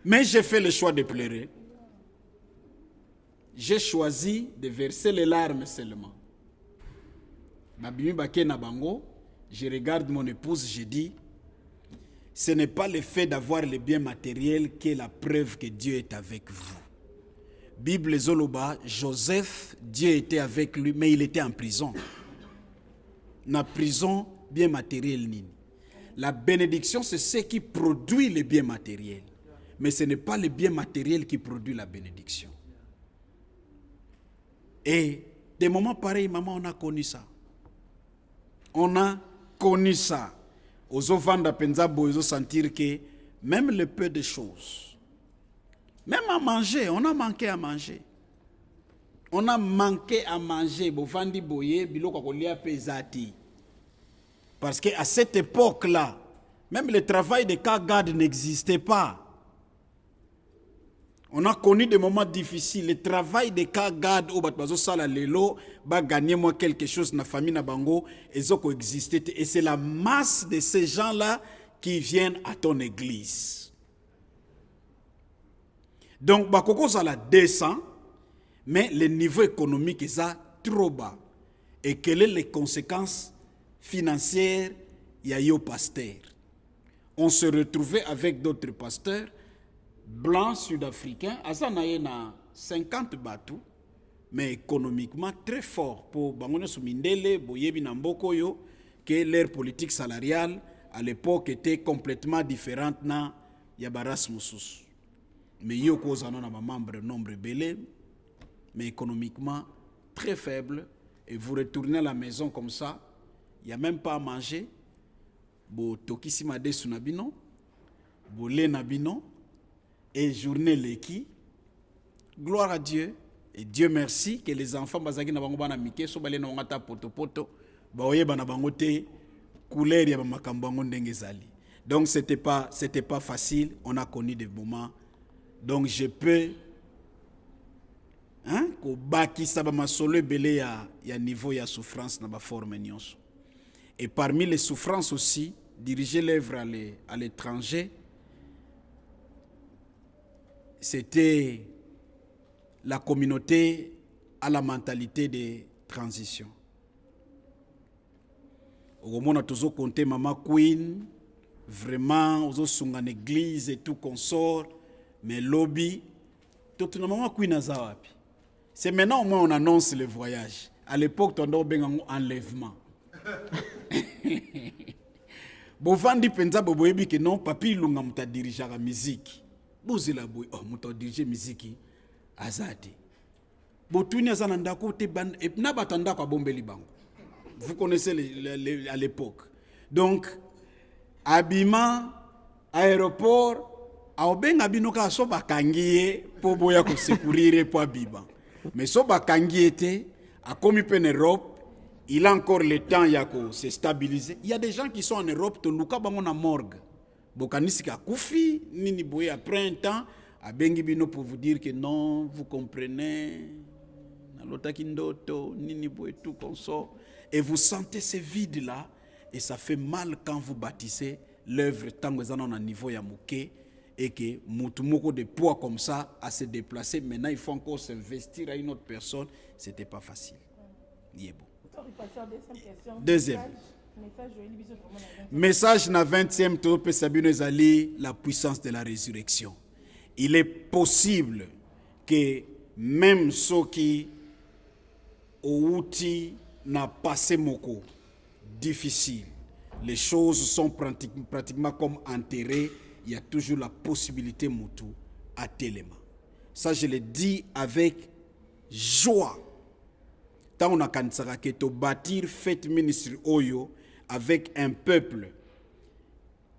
[SPEAKER 2] Mais j'ai fait le choix de pleurer. J'ai choisi de verser les larmes seulement. Je regarde mon épouse, je dis, ce n'est pas le fait d'avoir les biens matériels qui est la preuve que Dieu est avec vous. Bible Zoloba, Joseph, Dieu était avec lui, mais il était en prison. Na prison, bien matériel nini. La bénédiction, c'est ce qui produit les biens matériels. Mais ce n'est pas le bien matériel qui produit la bénédiction. Et des moments pareils, maman, on a connu ça. On a connu ça. Aux ovanda penzabo, ils ont sentir que même le peu de choses, même à manger, on a manqué à manger. On a manqué à manger. Bovandi boye, biloko kolia pesati. Parce qu'à cette époque-là, même le travail de Kagad n'existait pas. On a connu des moments difficiles. Le travail de Kagad, au Batbazo Sala Lelo, va gagner moi quelque chose dans la famille Nabango, et ça existait. Et c'est la masse de ces gens-là qui viennent à ton église. Donc, Bakoko Sala descend, mais le niveau économique est trop bas. Et quelles sont les conséquences financières il y a au pasteur? On se retrouvait avec d'autres pasteurs blancs sud-africains, à ça na 50 bateaux, mais économiquement très fort pour Bangono Soumindele, Boyebi Namboko yo, que leur politique salariale à l'époque était complètement différente na Yabaras Moussous. Mais yo cause en a membre nombre belé, mais économiquement très faible, et vous retournez à la maison comme ça, il n'y a même pas à manger. Bo tokisi made sunabino, bo le nabino, et journée leki. Gloire à Dieu. Et Dieu merci que les enfants bazaki na bango bana mike so bale na ngata poto poto ba oyeba na bango te couleur ya makambo bango ndenge zali. Donc c'était pas facile, on a connu des moments. Donc je peux ko baki saba masolo belé ya niveau ya souffrance na ba forme nyonso. Et parmi les souffrances aussi, diriger l'œuvre à l'étranger, c'était la communauté à la mentalité de transition. Au moment où on a compté Maman Queen, vraiment, on a une église et tout consort, mais lobby, tout le Maman Queen a zawapi. C'est maintenant au moins on annonce le voyage. À l'époque, on a un enlèvement. Bovandi penza boboyebi que non, papi lunga muta dirige la musique. Bozela boy, oh muta dirige musique. Azadi. Botuni azana ndako te ban et na batanda kwa bombeli bango. Vous connaissez à l'époque. Donc habillement, aéroport, aobenga binoka so bakangiye po boya ko secourir po abiba. Mais so bakangiye te a komi pen Europe, il a encore le temps de se stabiliser. Il y a des gens qui sont en Europe, to luka bango na morgue. Bokanisi ka kufi nini boye après un temps a bengi bino pour vous dire que non, vous comprenez, tout consort. Et vous sentez ce vide-là, et ça fait mal quand vous bâtissez l'œuvre tant que vous êtes à un niveau yamuke, et que moutumoko de poids comme ça à se déplacer. Maintenant, il faut encore s'investir à une autre personne. Ce n'était pas facile. Yebo. Deuxième. Message na 20e tope Sabino Ezali, la puissance de la résurrection. Il est possible que même ceux qui ont n'a passé moko difficile, les choses sont pratiquement comme enterrées, il y a toujours la possibilité mutu à téléma. Ça je le dis avec joie. Tant on a kansaka que to bâtir fête ministre Oyo avec un peuple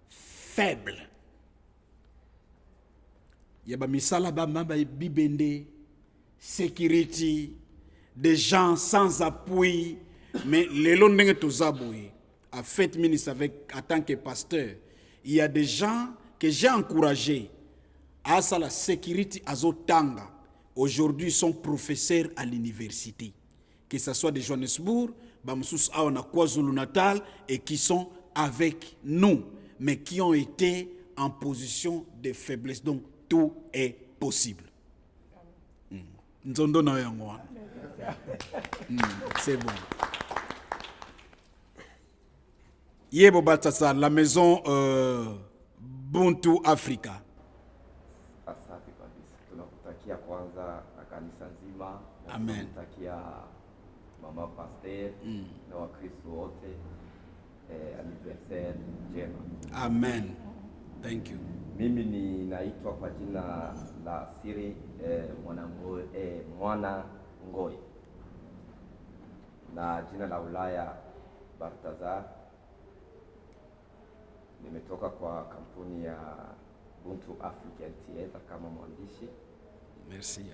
[SPEAKER 2] faible. Yaba misala bamba bibende, sécurité, des gens sans appui, mais les londres tozaboui à fête ministre avec en tant que pasteur, il y a des gens que j'ai encouragés à ça la sécurité à Zotanga. Aujourd'hui sont professeurs à l'université, que ce soit de Johannesburg, Bamsous Aona KwaZulu-Natal et qui sont avec nous, mais qui ont été en position de faiblesse. Donc tout est possible. C'est bon. Yebo Baltasar, la maison Buntu Africa.
[SPEAKER 7] Asante kabisa. Tunakutakia kwanza kanisa nzima.
[SPEAKER 2] Amen.
[SPEAKER 7] Tunakutakia mama pastor na Wakristo wote anniversaire njema.
[SPEAKER 2] Amen. Thank you.
[SPEAKER 7] Mimi ninaitwa kwa jina la siri Mwana Ngoi na jina la Ulaya Baltazar. Nimetoka kwa kampuni ya Buntu African Theater kama mwandishi.
[SPEAKER 2] Merci.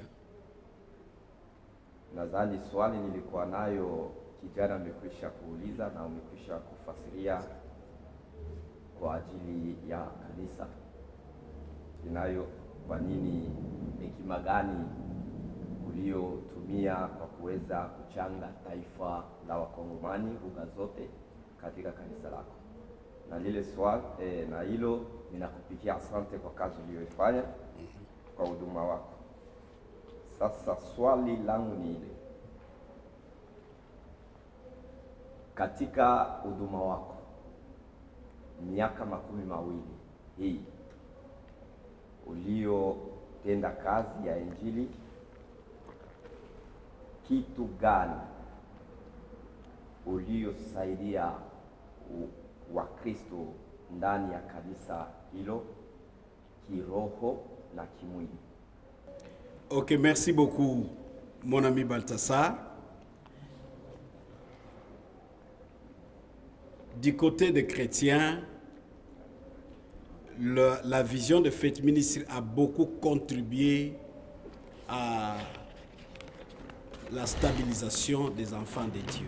[SPEAKER 7] Nadhani swali nilikuwa nayo kijana amekwisha kuuliza na umekwisha kufasiria kwa ajili ya kanisa. Inayo kwa nini, hekima gani uliotumia kwa kuweza kuchanga taifa la Wakongomani lugha zote katika kanisa lako? Na lile swali na hilo ninakupigia asante kwa kazi uliyoifanya kwa huduma wako. Sasa swali langu ni ile, katika huduma wako miaka 20 hii uliotenda kazi ya Injili, kitu gani uliosaidia Wakristo ndani ya kanisa hilo kiroho na kimwili?
[SPEAKER 2] Ok, merci beaucoup, mon ami Balthasar. Du côté des chrétiens, la vision de Fête Ministre a beaucoup contribué à la stabilisation des enfants de Dieu.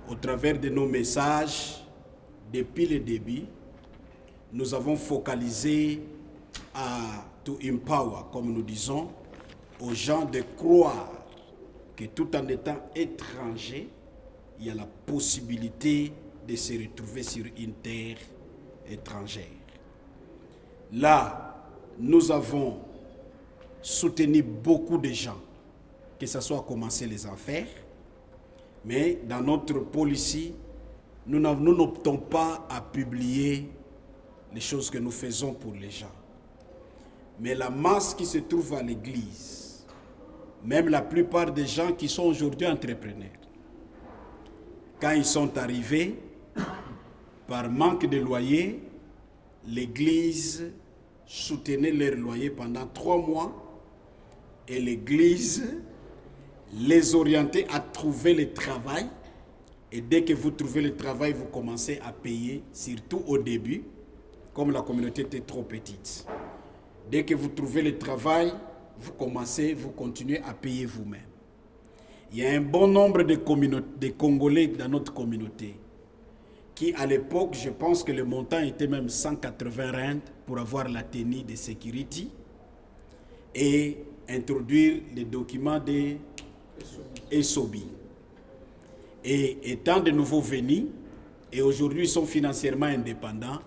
[SPEAKER 2] Au travers de nos messages, depuis le début, nous avons focalisé à to empower, comme nous disons, aux gens de croire que tout en étant étranger, il y a la possibilité de se retrouver sur une terre étrangère. Là, nous avons soutenu beaucoup de gens, que ce soit à commencer les affaires, mais dans notre policy, nous n'optons pas à publier les choses que nous faisons pour les gens. Mais la masse qui se trouve à l'église, même la plupart des gens qui sont aujourd'hui entrepreneurs, quand ils sont arrivés, par manque de loyer, l'église soutenait leur loyer pendant 3 mois et l'église les orientait à trouver le travail. Et dès que vous trouvez le travail, vous commencez à payer, surtout au début, comme la communauté était trop petite. Dès que vous trouvez le travail, vous continuez à payer vous-même. Il y a un bon nombre de Congolais dans notre communauté qui, à l'époque, je pense que le montant était même 180 rand pour avoir la tenue de security et introduire les documents de SOBI. Et étant de nouveau venus, et aujourd'hui ils sont financièrement indépendants,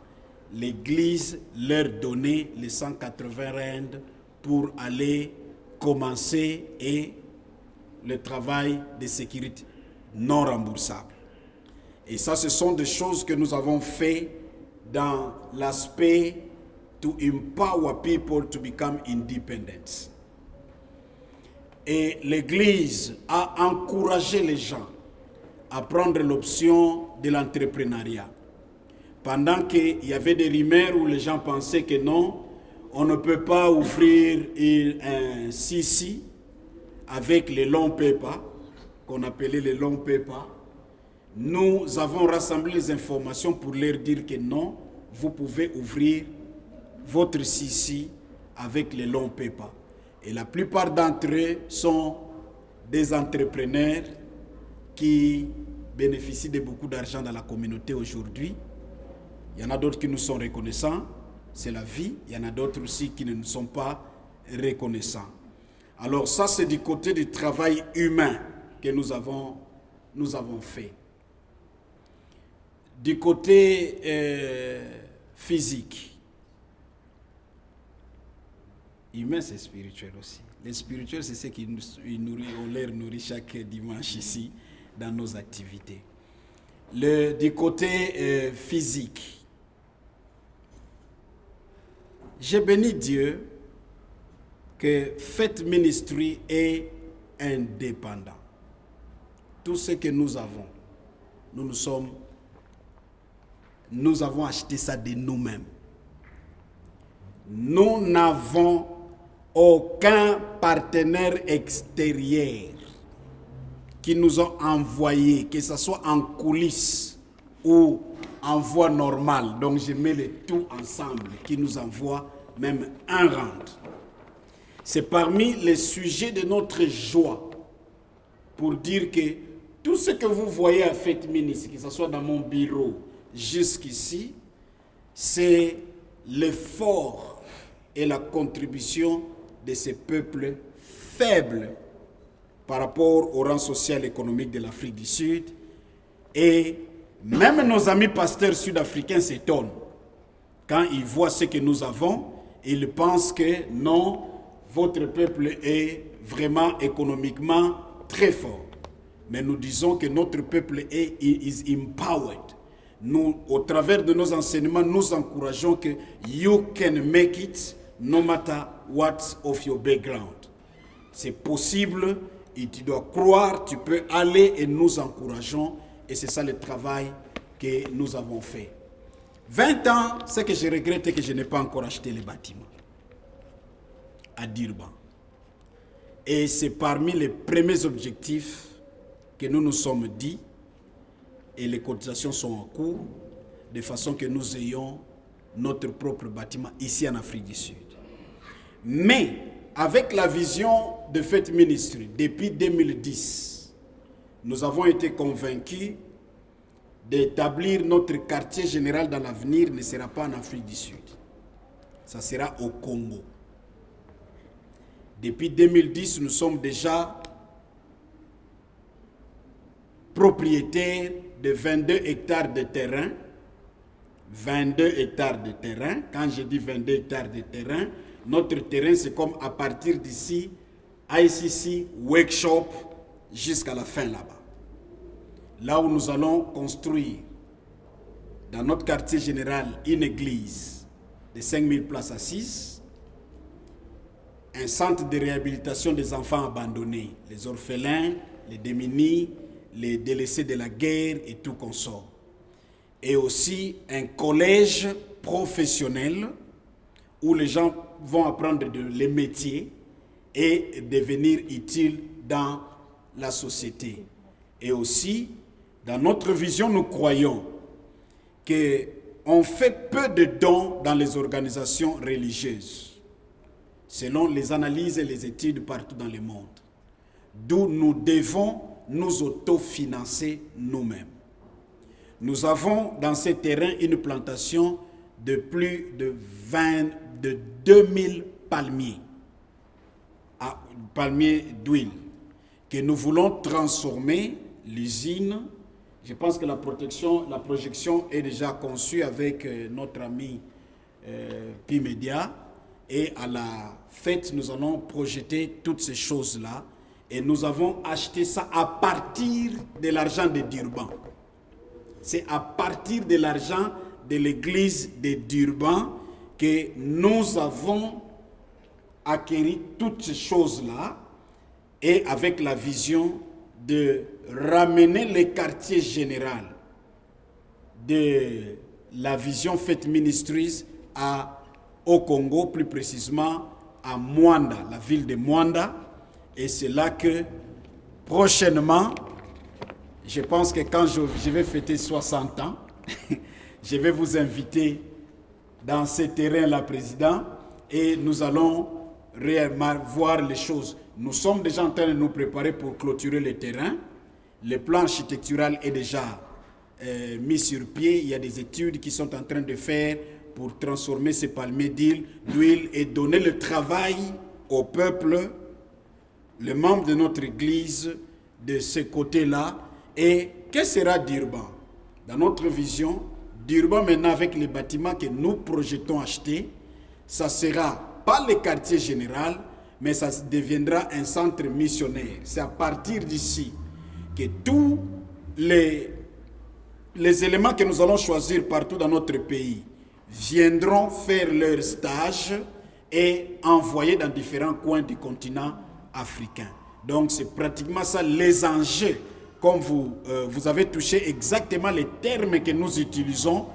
[SPEAKER 2] l'Église leur donnait les 180 rand pour aller commencer et le travail de sécurité non remboursable. Et ça, ce sont des choses que nous avons fait dans l'aspect to empower people to become independent. Et l'Église a encouragé les gens à prendre l'option de l'entrepreneuriat. Pendant qu'il y avait des rumeurs où les gens pensaient que non, on ne peut pas ouvrir un CC avec les longs PEPA, qu'on appelait les longs PEPA. Nous avons rassemblé les informations pour leur dire que non, vous pouvez ouvrir votre CC avec les longs PEPA. Et la plupart d'entre eux sont des entrepreneurs qui bénéficient de beaucoup d'argent dans la communauté aujourd'hui. Il y en a d'autres qui nous sont reconnaissants, c'est la vie. Il y en a d'autres aussi qui ne nous sont pas reconnaissants. Alors ça, c'est du côté du travail humain que nous avons fait. Du côté physique, humain, c'est spirituel aussi. Le spirituel, c'est ce qui on les nourrit chaque dimanche ici dans nos activités. Du côté physique, j'ai béni Dieu que Fête Ministry est indépendant. Tout ce que nous avons, nous avons acheté ça de nous-mêmes. Nous n'avons aucun partenaire extérieur qui nous ont envoyé, que ce soit en coulisses ou en voie normale. Donc je mets le tout ensemble, qui nous envoie même un rand. C'est parmi les sujets de notre joie pour dire que tout ce que vous voyez à Fête Ministre, que ce soit dans mon bureau jusqu'ici, c'est l'effort et la contribution de ces peuples faibles par rapport au rang social et économique de l'Afrique du Sud. Et même nos amis pasteurs sud-africains s'étonnent. Quand ils voient ce que nous avons, ils pensent que non, votre peuple est vraiment économiquement très fort. Mais nous disons que notre peuple is empowered. Nous, au travers de nos enseignements, nous encourageons que you can make it no matter what's of your background. C'est possible et tu dois croire, tu peux aller et nous encourageons. Et c'est ça le travail que nous avons fait. 20 ans, ce que je regrette est que je n'ai pas encore acheté les bâtiments à Durban. Et c'est parmi les premiers objectifs que nous nous sommes dit, et les cotisations sont en cours, de façon que nous ayons notre propre bâtiment ici en Afrique du Sud. Mais, avec la vision de Faith Ministry, depuis 2010, nous avons été convaincus d'établir notre quartier général dans l'avenir ne sera pas en Afrique du Sud. Ça sera au Congo. Depuis 2010, nous sommes déjà propriétaires de 22 hectares de terrain. 22 hectares de terrain. Quand je dis 22 hectares de terrain, notre terrain, c'est comme à partir d'ici, ICC, workshop, jusqu'à la fin là-bas. Là où nous allons construire, dans notre quartier général, une église de 5000 places assises, un centre de réhabilitation des enfants abandonnés, les orphelins, les démunis, les délaissés de la guerre et tout consort. Et aussi un collège professionnel où les gens vont apprendre les métiers et devenir utiles dans la société. Et aussi, dans notre vision, nous croyons qu'on fait peu de dons dans les organisations religieuses, selon les analyses et les études partout dans le monde. D'où nous devons nous autofinancer nous-mêmes. Nous avons dans ces terrains une plantation de plus de 2000 palmiers, palmiers d'huile, que nous voulons transformer l'usine. Je pense que la projection est déjà conçue avec notre ami P-Media. Et à la fête, nous allons projeter toutes ces choses-là. Et nous avons acheté ça à partir de l'argent de Durban. C'est à partir de l'argent de l'église de Durban que nous avons acquis toutes ces choses-là. Et avec la vision de ramener le quartier général de la vision Faith Ministries au Congo, plus précisément à Mwanda, la ville de Mwanda. Et c'est là que prochainement, je pense que quand je vais fêter 60 ans, je vais vous inviter dans ce terrain-là, Président, et nous allons voir les choses. Nous sommes déjà en train de nous préparer pour clôturer le terrain. Le plan architectural est déjà mis sur pied. Il y a des études qui sont en train de faire pour transformer ces palmiers d'huile et donner le travail au peuple, les membres de notre église de ce côté-là. Et que sera Durban? Dans notre vision, Durban maintenant avec les bâtiments que nous projetons acheter, ça sera pas le quartier général, mais ça deviendra un centre missionnaire. C'est à partir d'ici que tous les éléments que nous allons choisir partout dans notre pays viendront faire leur stage et envoyer dans différents coins du continent africain. Donc c'est pratiquement ça les enjeux. Comme vous avez touché exactement les termes que nous utilisons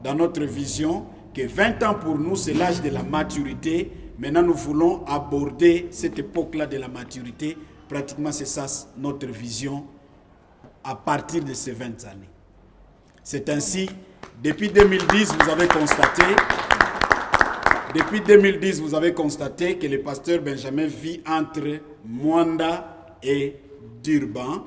[SPEAKER 2] dans notre vision, que 20 ans pour nous c'est l'âge de la maturité. Maintenant nous voulons aborder cette époque-là de la maturité. Pratiquement c'est ça notre vision à partir de ces 20 années. C'est ainsi, depuis 2010, vous avez constaté que le pasteur Benjamin vit entre Mwanda et Durban.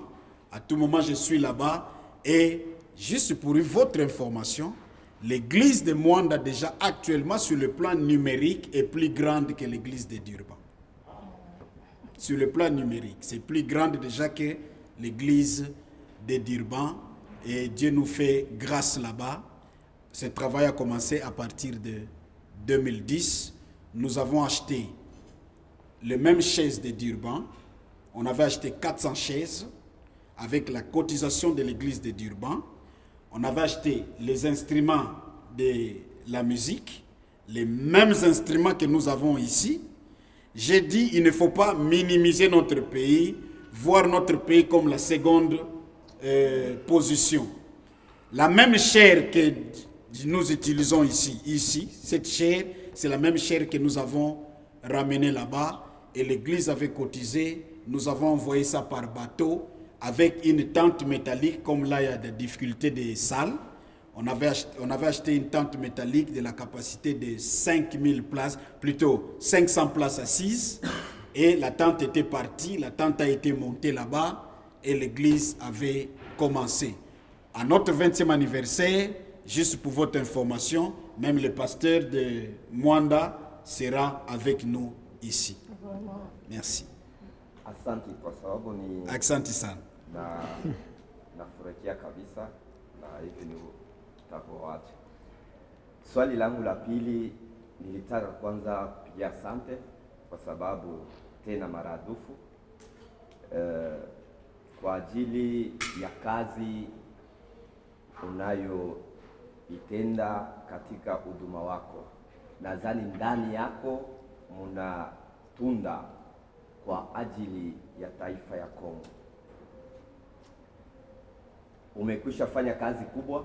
[SPEAKER 2] À tout moment, je suis là-bas. Et juste pour votre information, l'église de Mwanda, déjà actuellement, sur le plan numérique, est plus grande que l'église de Durban. Sur le plan numérique, c'est plus grande déjà que l'église de Durban. Et Dieu nous fait grâce là-bas. Ce travail a commencé à partir de 2010. Nous avons acheté les mêmes chaises de Durban. On avait acheté 400 chaises avec la cotisation de l'église de Durban. On avait acheté les instruments de la musique, les mêmes instruments que nous avons ici. J'ai dit, il ne faut pas minimiser notre pays, voir notre pays comme la seconde position. La même chair que nous utilisons ici, cette chair, c'est la même chair que nous avons ramenée là-bas et l'église avait cotisé. Nous avons envoyé ça par bateau avec une tente métallique, comme là il y a des difficultés de salles. On avait acheté une tente métallique de la capacité de 5000 places, plutôt 500 places assises. Et la tente était partie, la tente a été montée là-bas et l'église avait commencé. À notre 20e anniversaire, juste pour votre information, même le pasteur de Mwanda sera avec nous ici. Merci.
[SPEAKER 7] Asante kwa sababu ni
[SPEAKER 2] Asante sana.
[SPEAKER 7] na nafurahikia kabisa na hivi ni tutakoacha. Swali langu la pili, nilitaka kwanza kupigia asante kwa sababu tena maradufu kwa ajili ya kazi unayoitenda katika huduma wako. Nadhani ndani yako muna tunda kwa ajili ya taifa ya Kongo. Umekwisha fanya kazi kubwa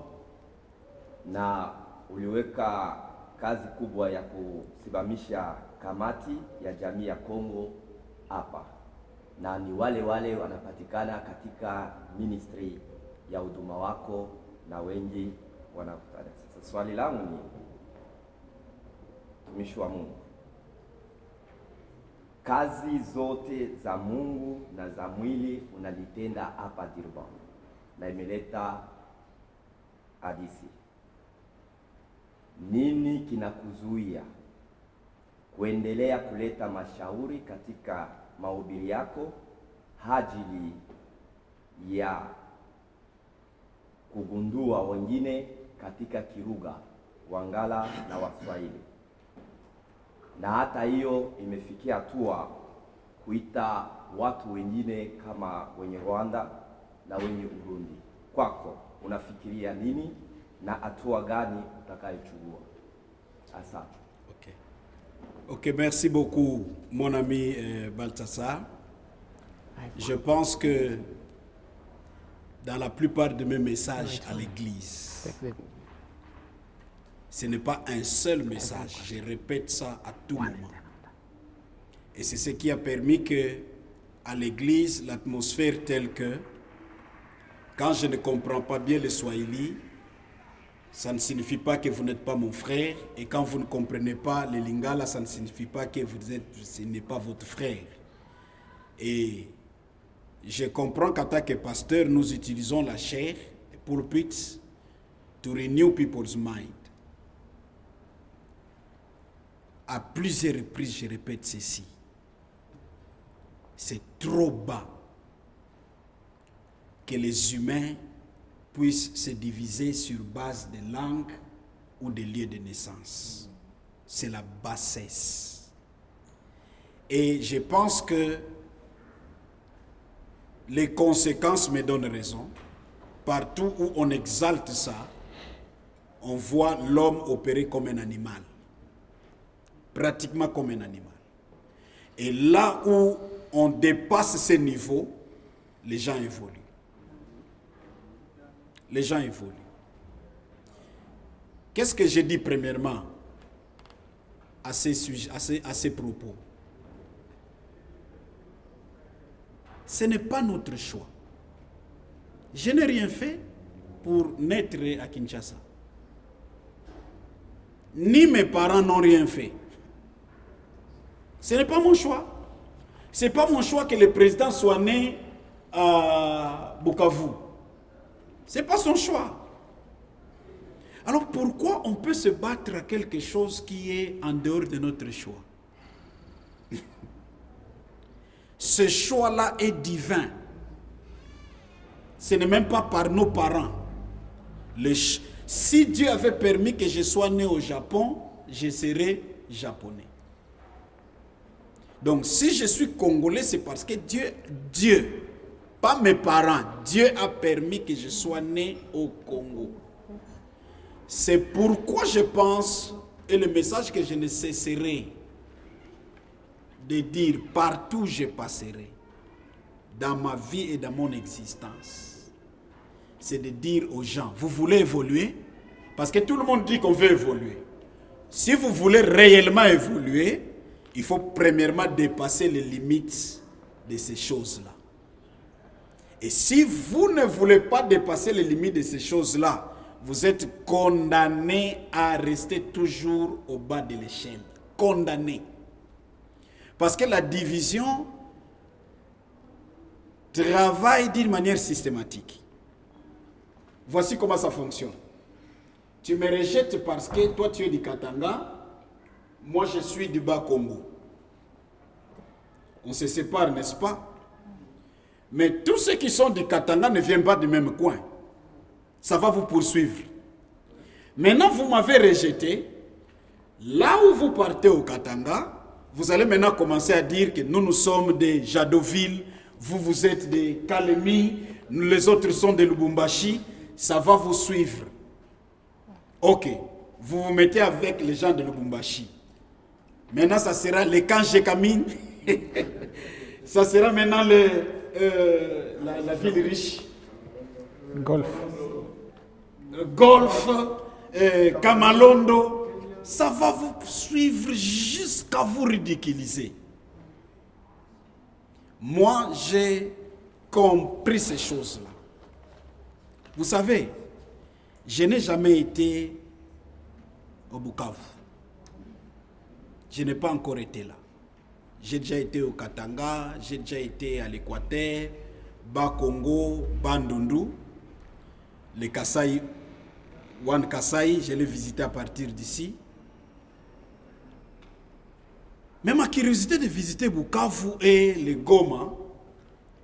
[SPEAKER 7] na uliweka kazi kubwa ya kusimamisha kamati ya jamii ya Kongo hapa, na ni wale wanapatikana katika ministry ya huduma wako na wengi wanakutana. Sasa swali langu ni, mtumishi wa Mungu, kazi zote za Mungu na za mwili unalitenda hapa Durban na imeleta hadisi. Nini kinakuzuia kuendelea kuleta mashauri katika mahubiri yako ajili ya kugundua wengine katika Kiruga, Wangala na Waswahili? Na hata hiyo imefikia hatua kuita watu wengine kama wenye Rwanda na wenye Burundi. Kwako unafikiria nini na hatua gani utakayochukua? Asante.
[SPEAKER 2] Ok, merci beaucoup mon ami Balthazar. Je pense que dans la plupart de mes messages à l'église, ce n'est pas un seul message, je répète ça à tout moment. Et c'est ce qui a permis que à l'église, l'atmosphère telle que quand je ne comprends pas bien le Swahili, ça ne signifie pas que vous n'êtes pas mon frère. Et quand vous ne comprenez pas le Lingala, ça ne signifie pas que ce n'est pas votre frère. Et je comprends qu'en tant que pasteur, nous utilisons la chair, le pulpit, to renew people's mind. À plusieurs reprises, je répète ceci. C'est trop bas que les humains puissent se diviser sur base de langue ou de lieu de naissance. C'est la bassesse. Et je pense que les conséquences me donnent raison. Partout où on exalte ça, on voit l'homme opérer comme un animal. Pratiquement comme un animal. Et là où on dépasse ces niveaux, les gens évoluent. Les gens évoluent. Qu'est-ce que j'ai dit premièrement à ces propos? Ce n'est pas notre choix. Je n'ai rien fait pour naître à Kinshasa. Ni mes parents n'ont rien fait. Ce n'est pas mon choix. Ce n'est pas mon choix que le président soit né à Bukavu. Ce n'est pas son choix. Alors pourquoi on peut se battre à quelque chose qui est en dehors de notre choix? Ce choix-là est divin. Ce n'est même pas par nos parents. Si Dieu avait permis que je sois né au Japon, je serais japonais. Donc si je suis congolais, c'est parce que Dieu, pas mes parents, Dieu a permis que je sois né au Congo. C'est pourquoi je pense, et le message que je ne cesserai de dire partout où je passerai, dans ma vie et dans mon existence, c'est de dire aux gens, vous voulez évoluer? Parce que tout le monde dit qu'on veut évoluer. Si vous voulez réellement évoluer, il faut premièrement dépasser les limites de ces choses-là. Et si vous ne voulez pas dépasser les limites de ces choses-là, vous êtes condamné à rester toujours au bas de l'échelle. Condamné. Parce que la division travaille d'une manière systématique. Voici comment ça fonctionne. Tu me rejettes parce que toi tu es du Katanga, moi je suis du Bas-Congo. On se sépare, n'est-ce pas? Mais tous ceux qui sont du Katanga ne viennent pas du même coin. Ça va vous poursuivre. Maintenant, vous m'avez rejeté. Là où vous partez au Katanga, vous allez maintenant commencer à dire que nous sommes des Jadoville, vous êtes des Kalemi, les autres sont des Lubumbashi. Ça va vous suivre. Ok, vous vous mettez avec les gens de Lubumbashi. Maintenant, ça sera les Kanjekamine. Ça sera maintenant la ville riche.
[SPEAKER 5] Golf.
[SPEAKER 2] Golf, Kamalondo. Ça va vous suivre jusqu'à vous ridiculiser. Moi, j'ai compris ces choses-là. Vous savez, je n'ai jamais été au Bukavu. Je n'ai pas encore été là. J'ai déjà été au Katanga, j'ai déjà été à l'Équateur, Bas-Congo, Bandundu, le Kasai, Wan Kasai, je l'ai visité à partir d'ici. Mais ma curiosité de visiter Bukavu et le Goma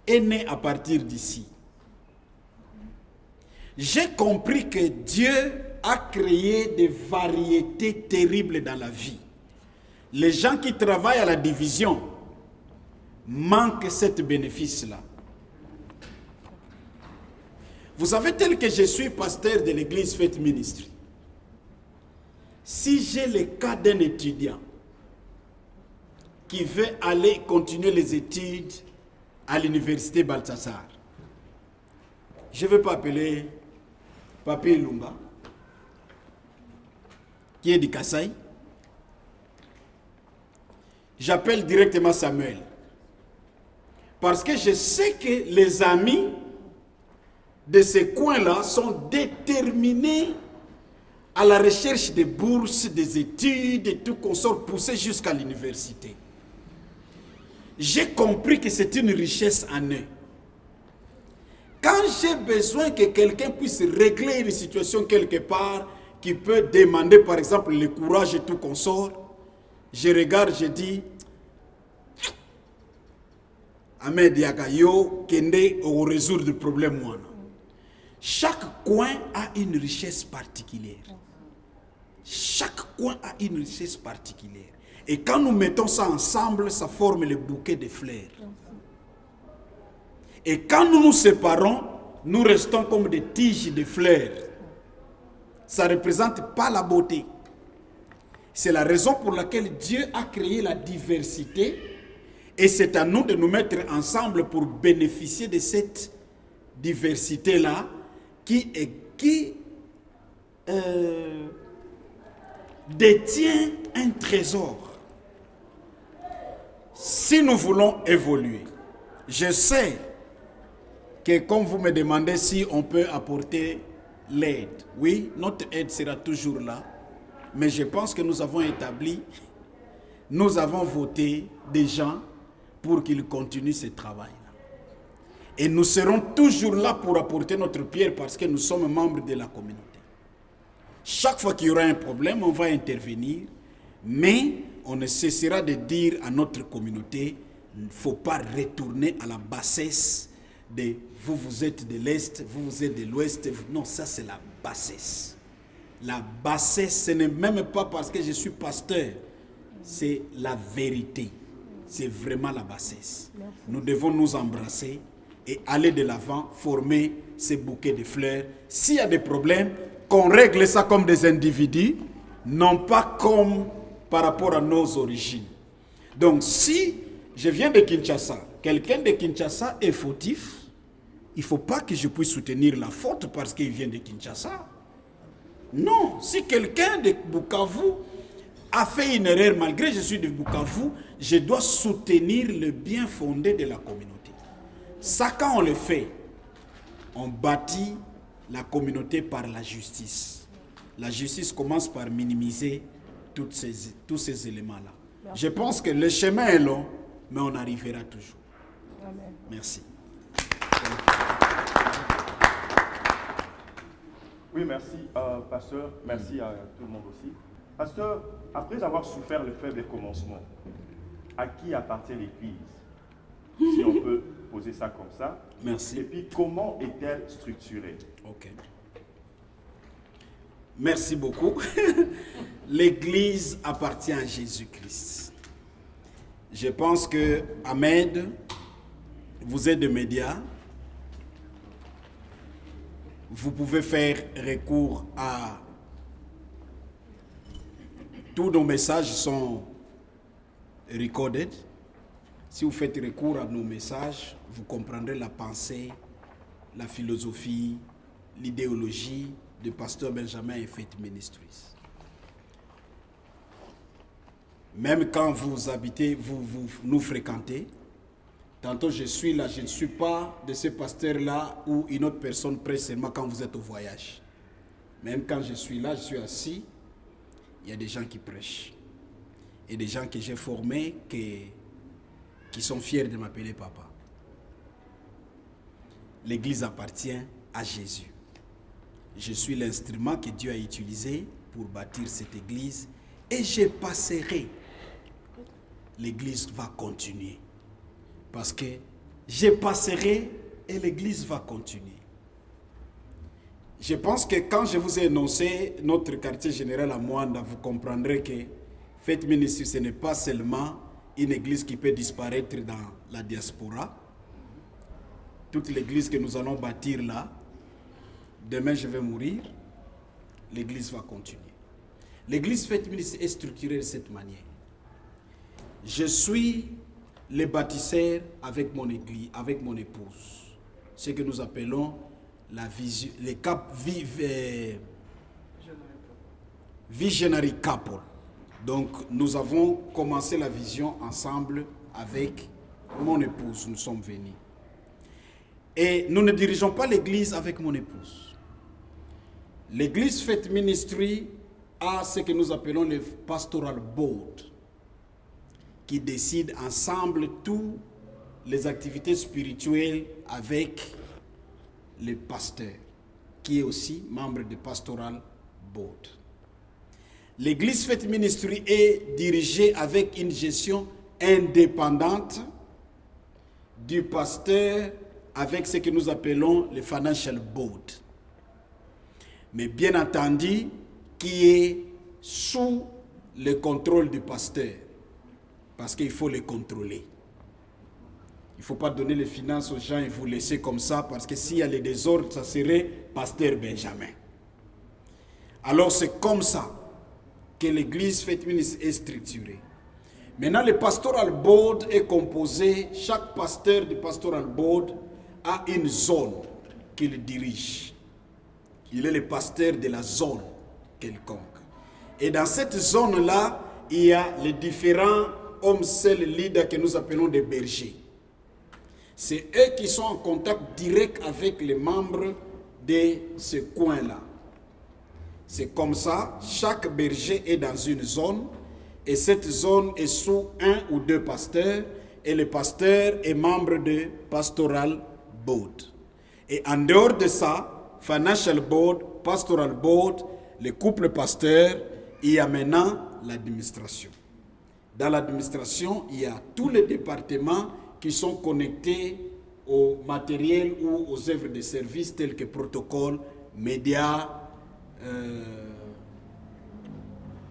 [SPEAKER 2] est née à partir d'ici. J'ai compris que Dieu a créé des variétés terribles dans la vie. Les gens qui travaillent à la division manquent ce bénéfice-là. Vous savez, tel que je suis pasteur de l'église Faith Ministry, si j'ai le cas d'un étudiant qui veut aller continuer les études à l'université Balthazar, je ne vais pas appeler Papi Lumba, qui est du Kasaï. J'appelle directement Samuel. Parce que je sais que les amis de ces coins-là sont déterminés à la recherche des bourses, des études et tout qu'on sort poussé jusqu'à l'université. J'ai compris que c'est une richesse en eux. Quand j'ai besoin que quelqu'un puisse régler une situation quelque part, qui peut demander par exemple le courage et tout qu'on sort, je regarde, je dis, Ahmed Yagayo, Kende, on résout le problème. Moi. Chaque coin a une richesse particulière. Chaque coin a une richesse particulière. Et quand nous mettons ça ensemble, ça forme le bouquet de fleurs. Et quand nous nous séparons, nous restons comme des tiges de fleurs. Ça ne représente pas la beauté. C'est la raison pour laquelle Dieu a créé la diversité et c'est à nous de nous mettre ensemble pour bénéficier de cette diversité-là qui détient un trésor. Si nous voulons évoluer, je sais que comme vous me demandez si on peut apporter l'aide, oui, notre aide sera toujours là. Mais je pense que nous avons voté des gens pour qu'ils continuent ce travail-là. Et nous serons toujours là pour apporter notre pierre parce que nous sommes membres de la communauté. Chaque fois qu'il y aura un problème, on va intervenir, mais on ne cessera de dire à notre communauté, il ne faut pas retourner à la bassesse de vous êtes de l'Est, vous êtes de l'Ouest. Non, ça c'est la bassesse. La bassesse, ce n'est même pas parce que je suis pasteur, c'est la vérité. c'est vraiment la bassesse. Nous devons nous embrasser et aller de l'avant, former ces bouquets de fleurs. S'il y a des problèmes, qu'on règle ça comme des individus, non pas comme par rapport à nos origines. Donc si je viens de Kinshasa, quelqu'un de Kinshasa est fautif, il ne faut pas que je puisse soutenir la faute parce qu'il vient de Kinshasa. Non, si quelqu'un de Bukavu a fait une erreur malgré que je suis de Bukavu, je dois soutenir le bien fondé de la communauté. Ça, quand on le fait, on bâtit la communauté par la justice. La justice commence par minimiser tous ces éléments-là. Je pense que le chemin est long, mais on arrivera toujours.
[SPEAKER 6] Amen.
[SPEAKER 2] Merci.
[SPEAKER 3] Oui, merci, pasteur. Merci à tout le monde aussi. Pasteur, après avoir souffert le faible commencement, à qui appartient l'Église? Si on peut poser ça comme ça.
[SPEAKER 2] Merci.
[SPEAKER 3] Et puis, comment est-elle structurée?
[SPEAKER 2] Ok. Merci beaucoup. L'Église appartient à Jésus-Christ. Je pense que Ahmed, vous êtes de médias. Vous pouvez faire recours à... Tous nos messages sont recorded. Si vous faites recours à nos messages, vous comprendrez la pensée, la philosophie, l'idéologie de Pasteur Benjamin et Faith Ministries. Même quand vous habitez, vous nous fréquentez, tantôt je suis là, je ne suis pas de ce pasteur-là où une autre personne prêche seulement quand vous êtes au voyage. Même quand je suis là, je suis assis, il y a des gens qui prêchent. Et des gens que j'ai formés qui sont fiers de m'appeler papa. L'Église appartient à Jésus. Je suis l'instrument que Dieu a utilisé pour bâtir cette Église et je passerai. L'Église va continuer. Parce que je passerai et l'Église va continuer. Je pense que quand je vous ai énoncé notre quartier général à Moanda, vous comprendrez que Faith Ministries, ce n'est pas seulement une église qui peut disparaître dans la diaspora. Toute l'église que nous allons bâtir là, demain je vais mourir, l'église va continuer. L'église Faith Ministries est structurée de cette manière. Je suis le bâtisseur avec mon église, avec mon épouse. Ce que nous appelons la vision, les visionary couple. Donc, nous avons commencé la vision ensemble avec mon épouse. Nous sommes venus. Et nous ne dirigeons pas l'église avec mon épouse. L'église Faith Ministry a ce que nous appelons le pastoral board, qui décide ensemble toutes les activités spirituelles avec le pasteur, qui est aussi membre du pastoral board. L'église Faith Ministry est dirigée avec une gestion indépendante du pasteur avec ce que nous appelons le financial board. Mais bien entendu, qui est sous le contrôle du pasteur, parce qu'il faut les contrôler. Il ne faut pas donner les finances aux gens et vous laisser comme ça, parce que s'il y a les désordres, ça serait pasteur Benjamin. Alors c'est comme ça que l'église Faith Ministries est structurée. Maintenant, le pastoral board est composé, chaque pasteur du pastoral board a une zone qu'il dirige. Il est le pasteur de la zone quelconque. Et dans cette zone-là, il y a les différents hommes seuls leaders que nous appelons des bergers. C'est eux qui sont en contact direct avec les membres de ce coin-là. C'est comme ça, chaque berger est dans une zone et cette zone est sous un ou deux pasteurs et le pasteur est membre de pastoral board. Et en dehors de ça, financial board, pastoral board, le couple pasteur, il y a maintenant l'administration. Dans l'administration, il y a tous les départements qui sont connectés au matériel ou aux œuvres de service tels que protocole, médias,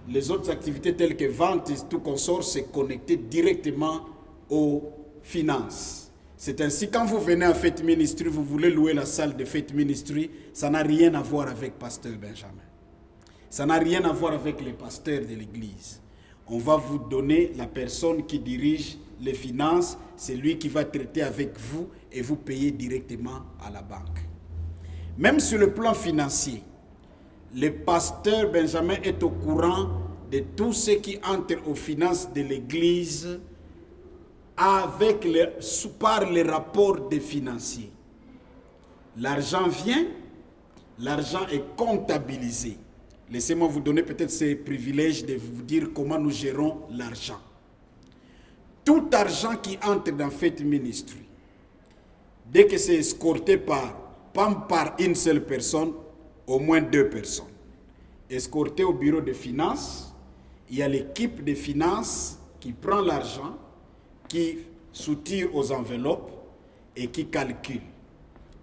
[SPEAKER 2] les autres activités telles que vente et tout consort, c'est connecté directement aux finances. C'est ainsi, quand vous venez à Fête Ministry, vous voulez louer la salle de Fête Ministry, ça n'a rien à voir avec Pasteur Benjamin. Ça n'a rien à voir avec les pasteurs de l'église. On va vous donner la personne qui dirige les finances, c'est lui qui va traiter avec vous et vous payer directement à la banque. Même sur le plan financier, le pasteur Benjamin est au courant de tout ce qui entre aux finances de l'église par les rapports des financiers. L'argent vient, l'argent est comptabilisé. Laissez-moi vous donner peut-être ce privilège de vous dire comment nous gérons l'argent. Tout argent qui entre dans Fête Ministry, dès que c'est escorté pas par une seule personne, au moins 2 personnes. Escorté au bureau de finances, il y a l'équipe de finances qui prend l'argent, qui soutire aux enveloppes et qui calcule.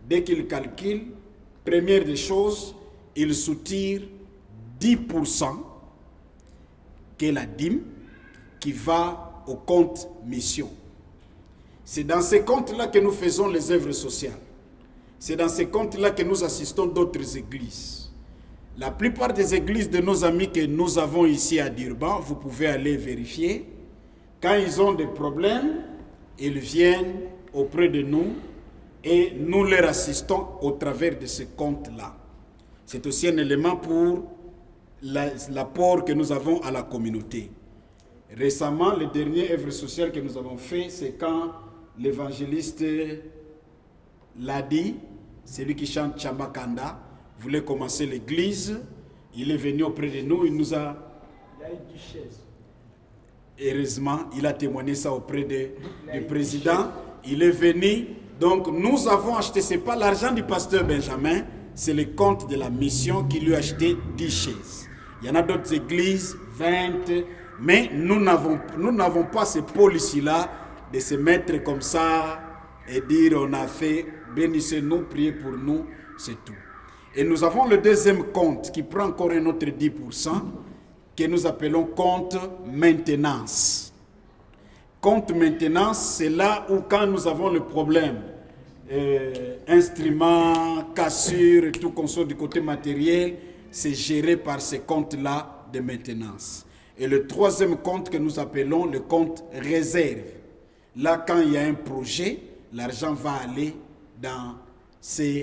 [SPEAKER 2] Dès qu'il calcule, première des choses, il soutire 10% qui est la dîme qui va au compte mission. C'est dans ces comptes-là que nous faisons les œuvres sociales. C'est dans ces comptes-là que nous assistons d'autres églises. La plupart des églises de nos amis que nous avons ici à Durban, vous pouvez aller vérifier, quand ils ont des problèmes, ils viennent auprès de nous et nous leur assistons au travers de ce compte-là. C'est aussi un élément pour l'apport que nous avons à la communauté. Récemment, le dernier œuvre sociale que nous avons fait, c'est quand l'évangéliste Ladi, celui qui chante Chambakanda, voulait commencer l'église. Il est venu auprès de nous, il nous a...
[SPEAKER 4] Il a une duchesse.
[SPEAKER 2] Heureusement, il a témoigné ça auprès du président. Il est venu. Donc, nous avons acheté, ce n'est pas l'argent du pasteur Benjamin, c'est le compte de la mission qui lui a acheté 10 chaises. Il y en a d'autres églises, 20, mais nous n'avons pas ce pôle ici-là de se mettre comme ça et dire on a fait, bénissez-nous, priez pour nous, c'est tout. Et nous avons le deuxième compte qui prend encore un autre 10%, que nous appelons compte maintenance. Compte maintenance, c'est là où quand nous avons le problème, instruments, cassures et tout qu'on soit du côté matériel, c'est géré par ces comptes-là de maintenance. Et le troisième compte que nous appelons le compte réserve. Là, quand il y a un projet, l'argent va aller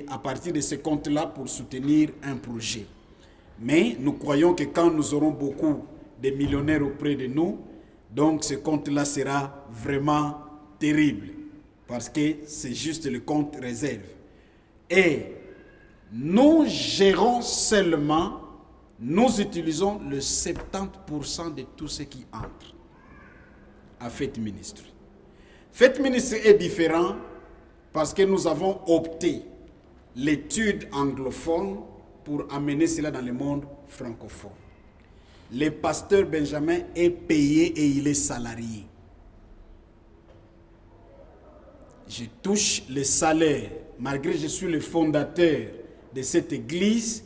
[SPEAKER 2] à partir de ce compte-là pour soutenir un projet. Mais nous croyons que quand nous aurons beaucoup de millionnaires auprès de nous, donc ce compte-là sera vraiment terrible. Parce que c'est juste le compte réserve. Et nous gérons seulement, nous utilisons le 70% de tout ce qui entre à Fête Ministry. Fête Ministry est différent parce que nous avons opté l'étude anglophone pour amener cela dans le monde francophone. Le pasteur Benjamin est payé et il est salarié. Je touche le salaire. Malgré que je suis le fondateur de cette église,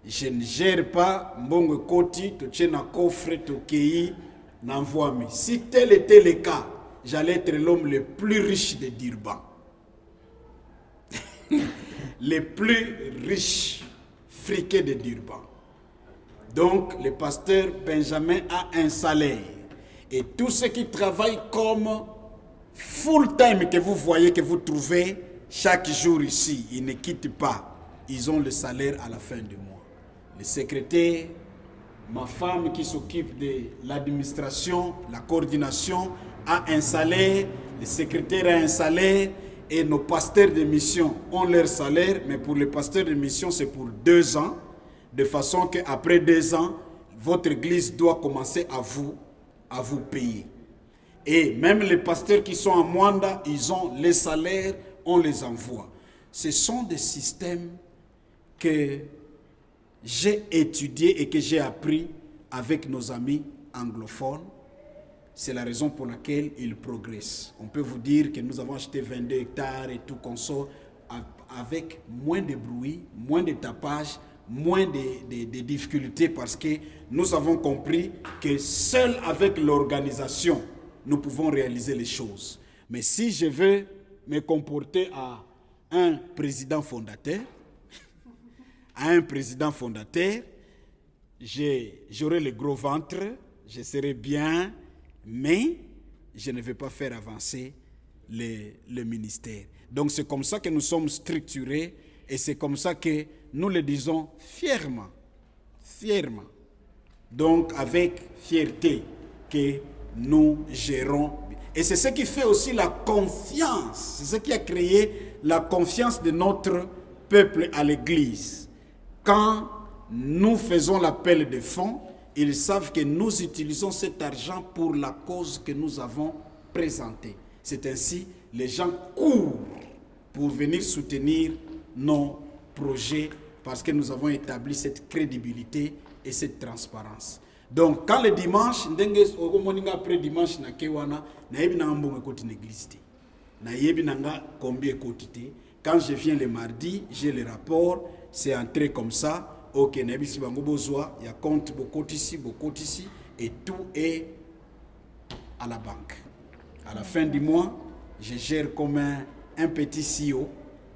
[SPEAKER 2] je ne gère pas mbongo koti, tochena coffre, tokei, n'envoie. Si tel était le cas, j'allais être l'homme le plus riche de Durban. Le plus riche friqué de Durban. Donc, le pasteur Benjamin a un salaire. Et tous ceux qui travaillent comme full-time que vous voyez, que vous trouvez chaque jour ici, ils ne quittent pas. Ils ont le salaire à la fin du mois. Le secrétaire, ma femme qui s'occupe de l'administration, la coordination, a un salaire. Le secrétaire a un salaire. Et nos pasteurs de mission ont leur salaire. Mais pour les pasteurs de mission, c'est pour 2 ans. De façon qu'après 2 ans, votre église doit commencer à vous payer. Et même les pasteurs qui sont à Mwanda, ils ont les salaires, on les envoie. Ce sont des systèmes que j'ai étudiés et que j'ai appris avec nos amis anglophones. C'est la raison pour laquelle ils progressent. On peut vous dire que nous avons acheté 22 hectares et tout qu'on sort avec moins de bruit, moins de tapage, moins de difficultés parce que nous avons compris que seul avec l'organisation, nous pouvons réaliser les choses. Mais si je veux me comporter à un président fondateur, j'aurai le gros ventre, je serai bien, mais je ne vais pas faire avancer le ministère. Donc c'est comme ça que nous sommes structurés et c'est comme ça que nous le disons fièrement. Donc avec fierté que nous gérons. Et c'est ce qui fait aussi la confiance, c'est ce qui a créé la confiance de notre peuple à l'Église. Quand nous faisons l'appel de fonds, ils savent que nous utilisons cet argent pour la cause que nous avons présentée. C'est ainsi, les gens courent pour venir soutenir nos projets parce que nous avons établi cette crédibilité et cette transparence. Donc, quand le dimanche, après dimanche, quand je viens le mardi, j'ai le rapport, c'est entré comme ça. Ok, il y a compte beaucoup ici, et tout est à la banque. À la fin du mois, je gère comme un petit CEO,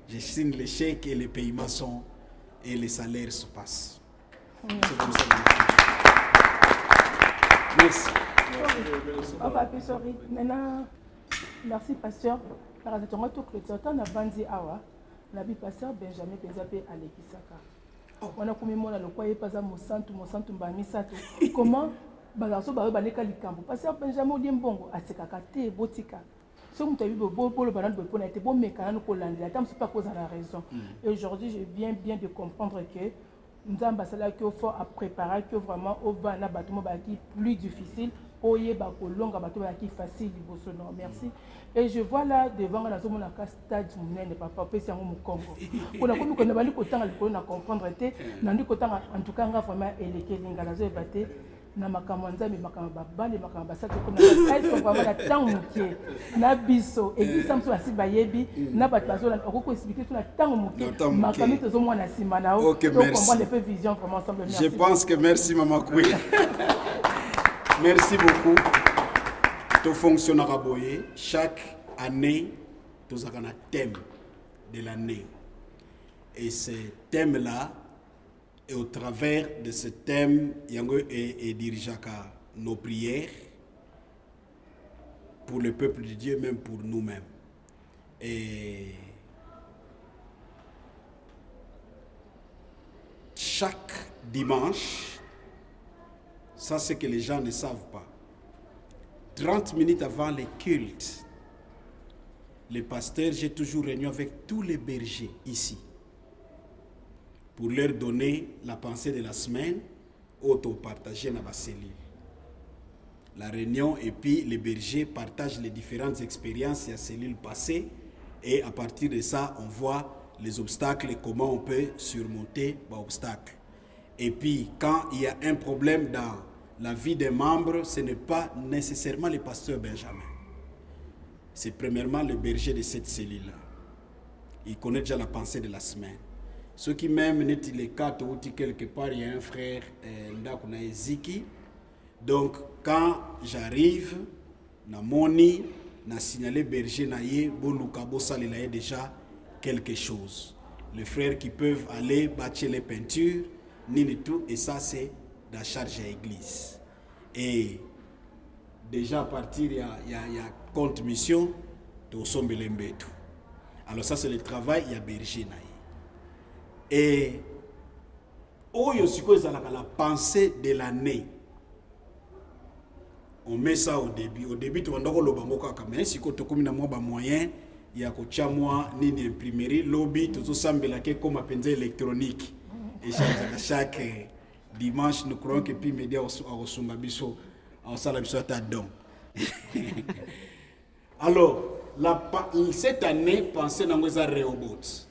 [SPEAKER 2] je signe les chèques et les paiements sont, et les salaires se passent. C'est comme ça. Merci.
[SPEAKER 6] Sorry. Maintenant, merci, pasteur. On a bandi awa, la pasteur Benjamin Benzape Alekisaka. On a commémoré le quoi pas à Monsanto Mbamisato. Comment Bagaso Baleka Likambo. Pasteur Benjamin Diembongo, à Sekakate, Botika. Si on t'a vu le banane de Pona, était bon, mais quand on a la dame, c'est pas cause à la raison. Et aujourd'hui, je viens bien de comprendre que nous avons qu'il faut préparer, que vraiment, au bas, un bâtiment plus difficile. Merci. Et je vois là devant la zone de stade de papa c'est un Congo. On a comprendre en tout cas vraiment na makamanza mais makamba les makamba ça comme est-ce qu'on va la temps muké na biso et puis samso asi bayebi na batazo na ko expliquer tout la temps muké makami tozo mwana sima na o
[SPEAKER 2] donc comprendre
[SPEAKER 6] un peu vision vraiment ensemble.
[SPEAKER 2] Je pense que merci maman Koui. Merci beaucoup. Tout fonctionnera boyer. Chaque année, nous avons un thème de l'année. Et ce thème-là, et au travers de ce thème, Yango et dirigera nos prières pour le peuple de Dieu, même pour nous-mêmes. Et chaque dimanche, ça c'est que les gens ne savent pas. 30 minutes avant les cultes, les pasteurs, j'ai toujours réuni avec tous les bergers ici pour leur donner la pensée de la semaine, auto-partager dans la cellule. La réunion et puis les bergers partagent les différentes expériences et la cellule passée et à partir de ça, on voit les obstacles et comment on peut surmonter les obstacles. Et puis, quand il y a un problème dans la vie des membres, ce n'est pas nécessairement le pasteur Benjamin. C'est premièrement le berger de cette cellule-là. Il connaît déjà la pensée de la semaine. Ceux qui même n'est-il les quatre ou quelque part, il y a un frère, Ziki. Donc, quand j'arrive, na moni, na signalé berger naïe, boluka bossa il déjà quelque chose. Les frères qui peuvent aller bâtir les peintures, ni tout, et ça c'est la charge à l'église. Et déjà à partir, il y a compte mission, tout sombre tout. Alors ça c'est le travail, il y a berger naïe. Et la pensée de l'année. On met ça au début. Au début, tu vas voir le bango mais si tu as un moyen, il y a une imprimerie, lobby, tout ça comme un penze électronique. Et chaque dimanche, nous croyons que puis média au Sumbabiso, en Salabiso Tadon. Alors, cette année, pensez dans les Rehoboth.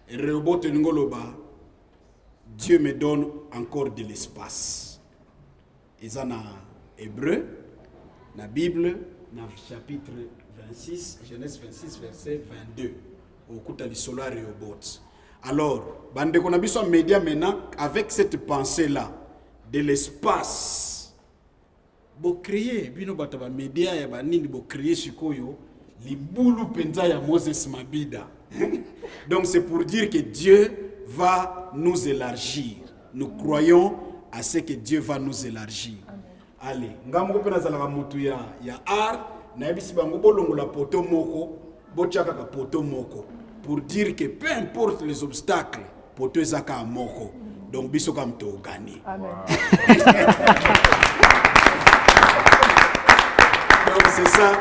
[SPEAKER 2] Et Rehoboth Ngoloba, Dieu me donne encore de l'espace. Et ça, dans Hébreu, dans la Bible, dans le chapitre 26, Genèse 26, verset 22, au coup de l'Isola Rehoboth. Alors, bande qu'on a vu sur média maintenant, avec cette pensée-là, de l'espace, vous créez, bino bataba média, ya banini, vous créez ce koyo, Libulu penza ya Moses Mabida. Donc c'est pour dire que Dieu va nous élargir. Nous croyons à ce que Dieu va nous élargir. Allez, ngambo pena zalaka mutu ya art na yebisi bango bolongo la poto moko, bochaka ka poto moko pour dire que peu importe les obstacles, poto ezaka moko. Donc biso kam to gagner.
[SPEAKER 6] Amen.
[SPEAKER 2] Donc c'est ça.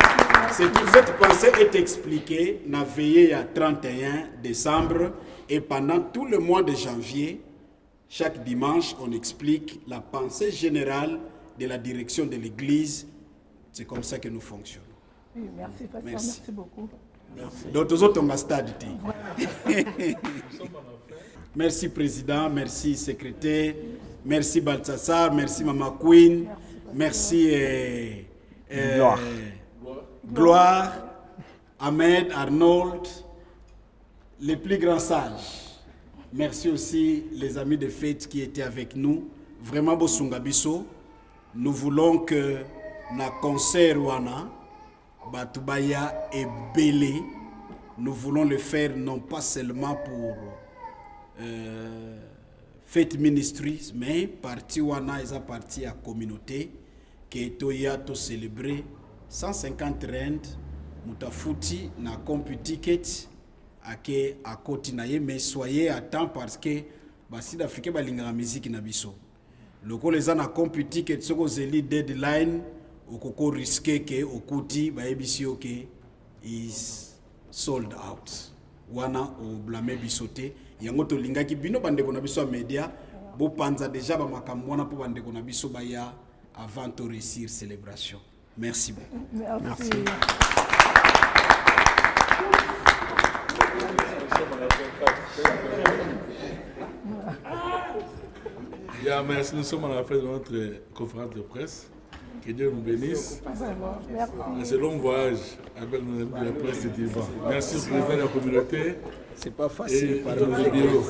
[SPEAKER 2] Cette pensée est expliquée dans la veillée à 31 décembre et pendant tout le mois de janvier, chaque dimanche, on explique la pensée générale de la direction de l'Église. C'est comme ça que nous fonctionnons.
[SPEAKER 6] Oui, merci, pasteur. Merci beaucoup.
[SPEAKER 2] D'autres autres, on va stade. Merci, Président. Merci, Secrétaire. Merci, Balthasar. Merci, Maman Queen. Merci, Gloire, Ahmed, Arnold, les plus grands sages. Merci aussi les amis de fête qui étaient avec nous. Vraiment, Bosungabiso. Nous voulons que na concert wana Batubaya et Belé, nous voulons le faire non pas seulement pour fête ministries, mais parti wana est parti à communauté qui est toya to célébrer 150 rand mutafuti na compu ticket ake akoti na ye, mais soyez à temps parce que basi d'Afrique balinga la musique na biso loko les ana compu ticket soko zeli deadline okoko risquer que okuti ba ebisi ok is sold out wana o blâmer bisote yango to lingaki bino bandeko na biso media bo panza déjà ba makambo wana po bandeko na biso ba ya avant de réussir célébration. Merci beaucoup.
[SPEAKER 6] Merci.
[SPEAKER 1] Merci. Nous sommes à la fin de notre conférence de presse. Que Dieu nous bénisse. C'est un long voyage avec nos amis de la presse et Divan. Merci au président de la communauté.
[SPEAKER 2] C'est pas facile
[SPEAKER 1] par nos bureaux.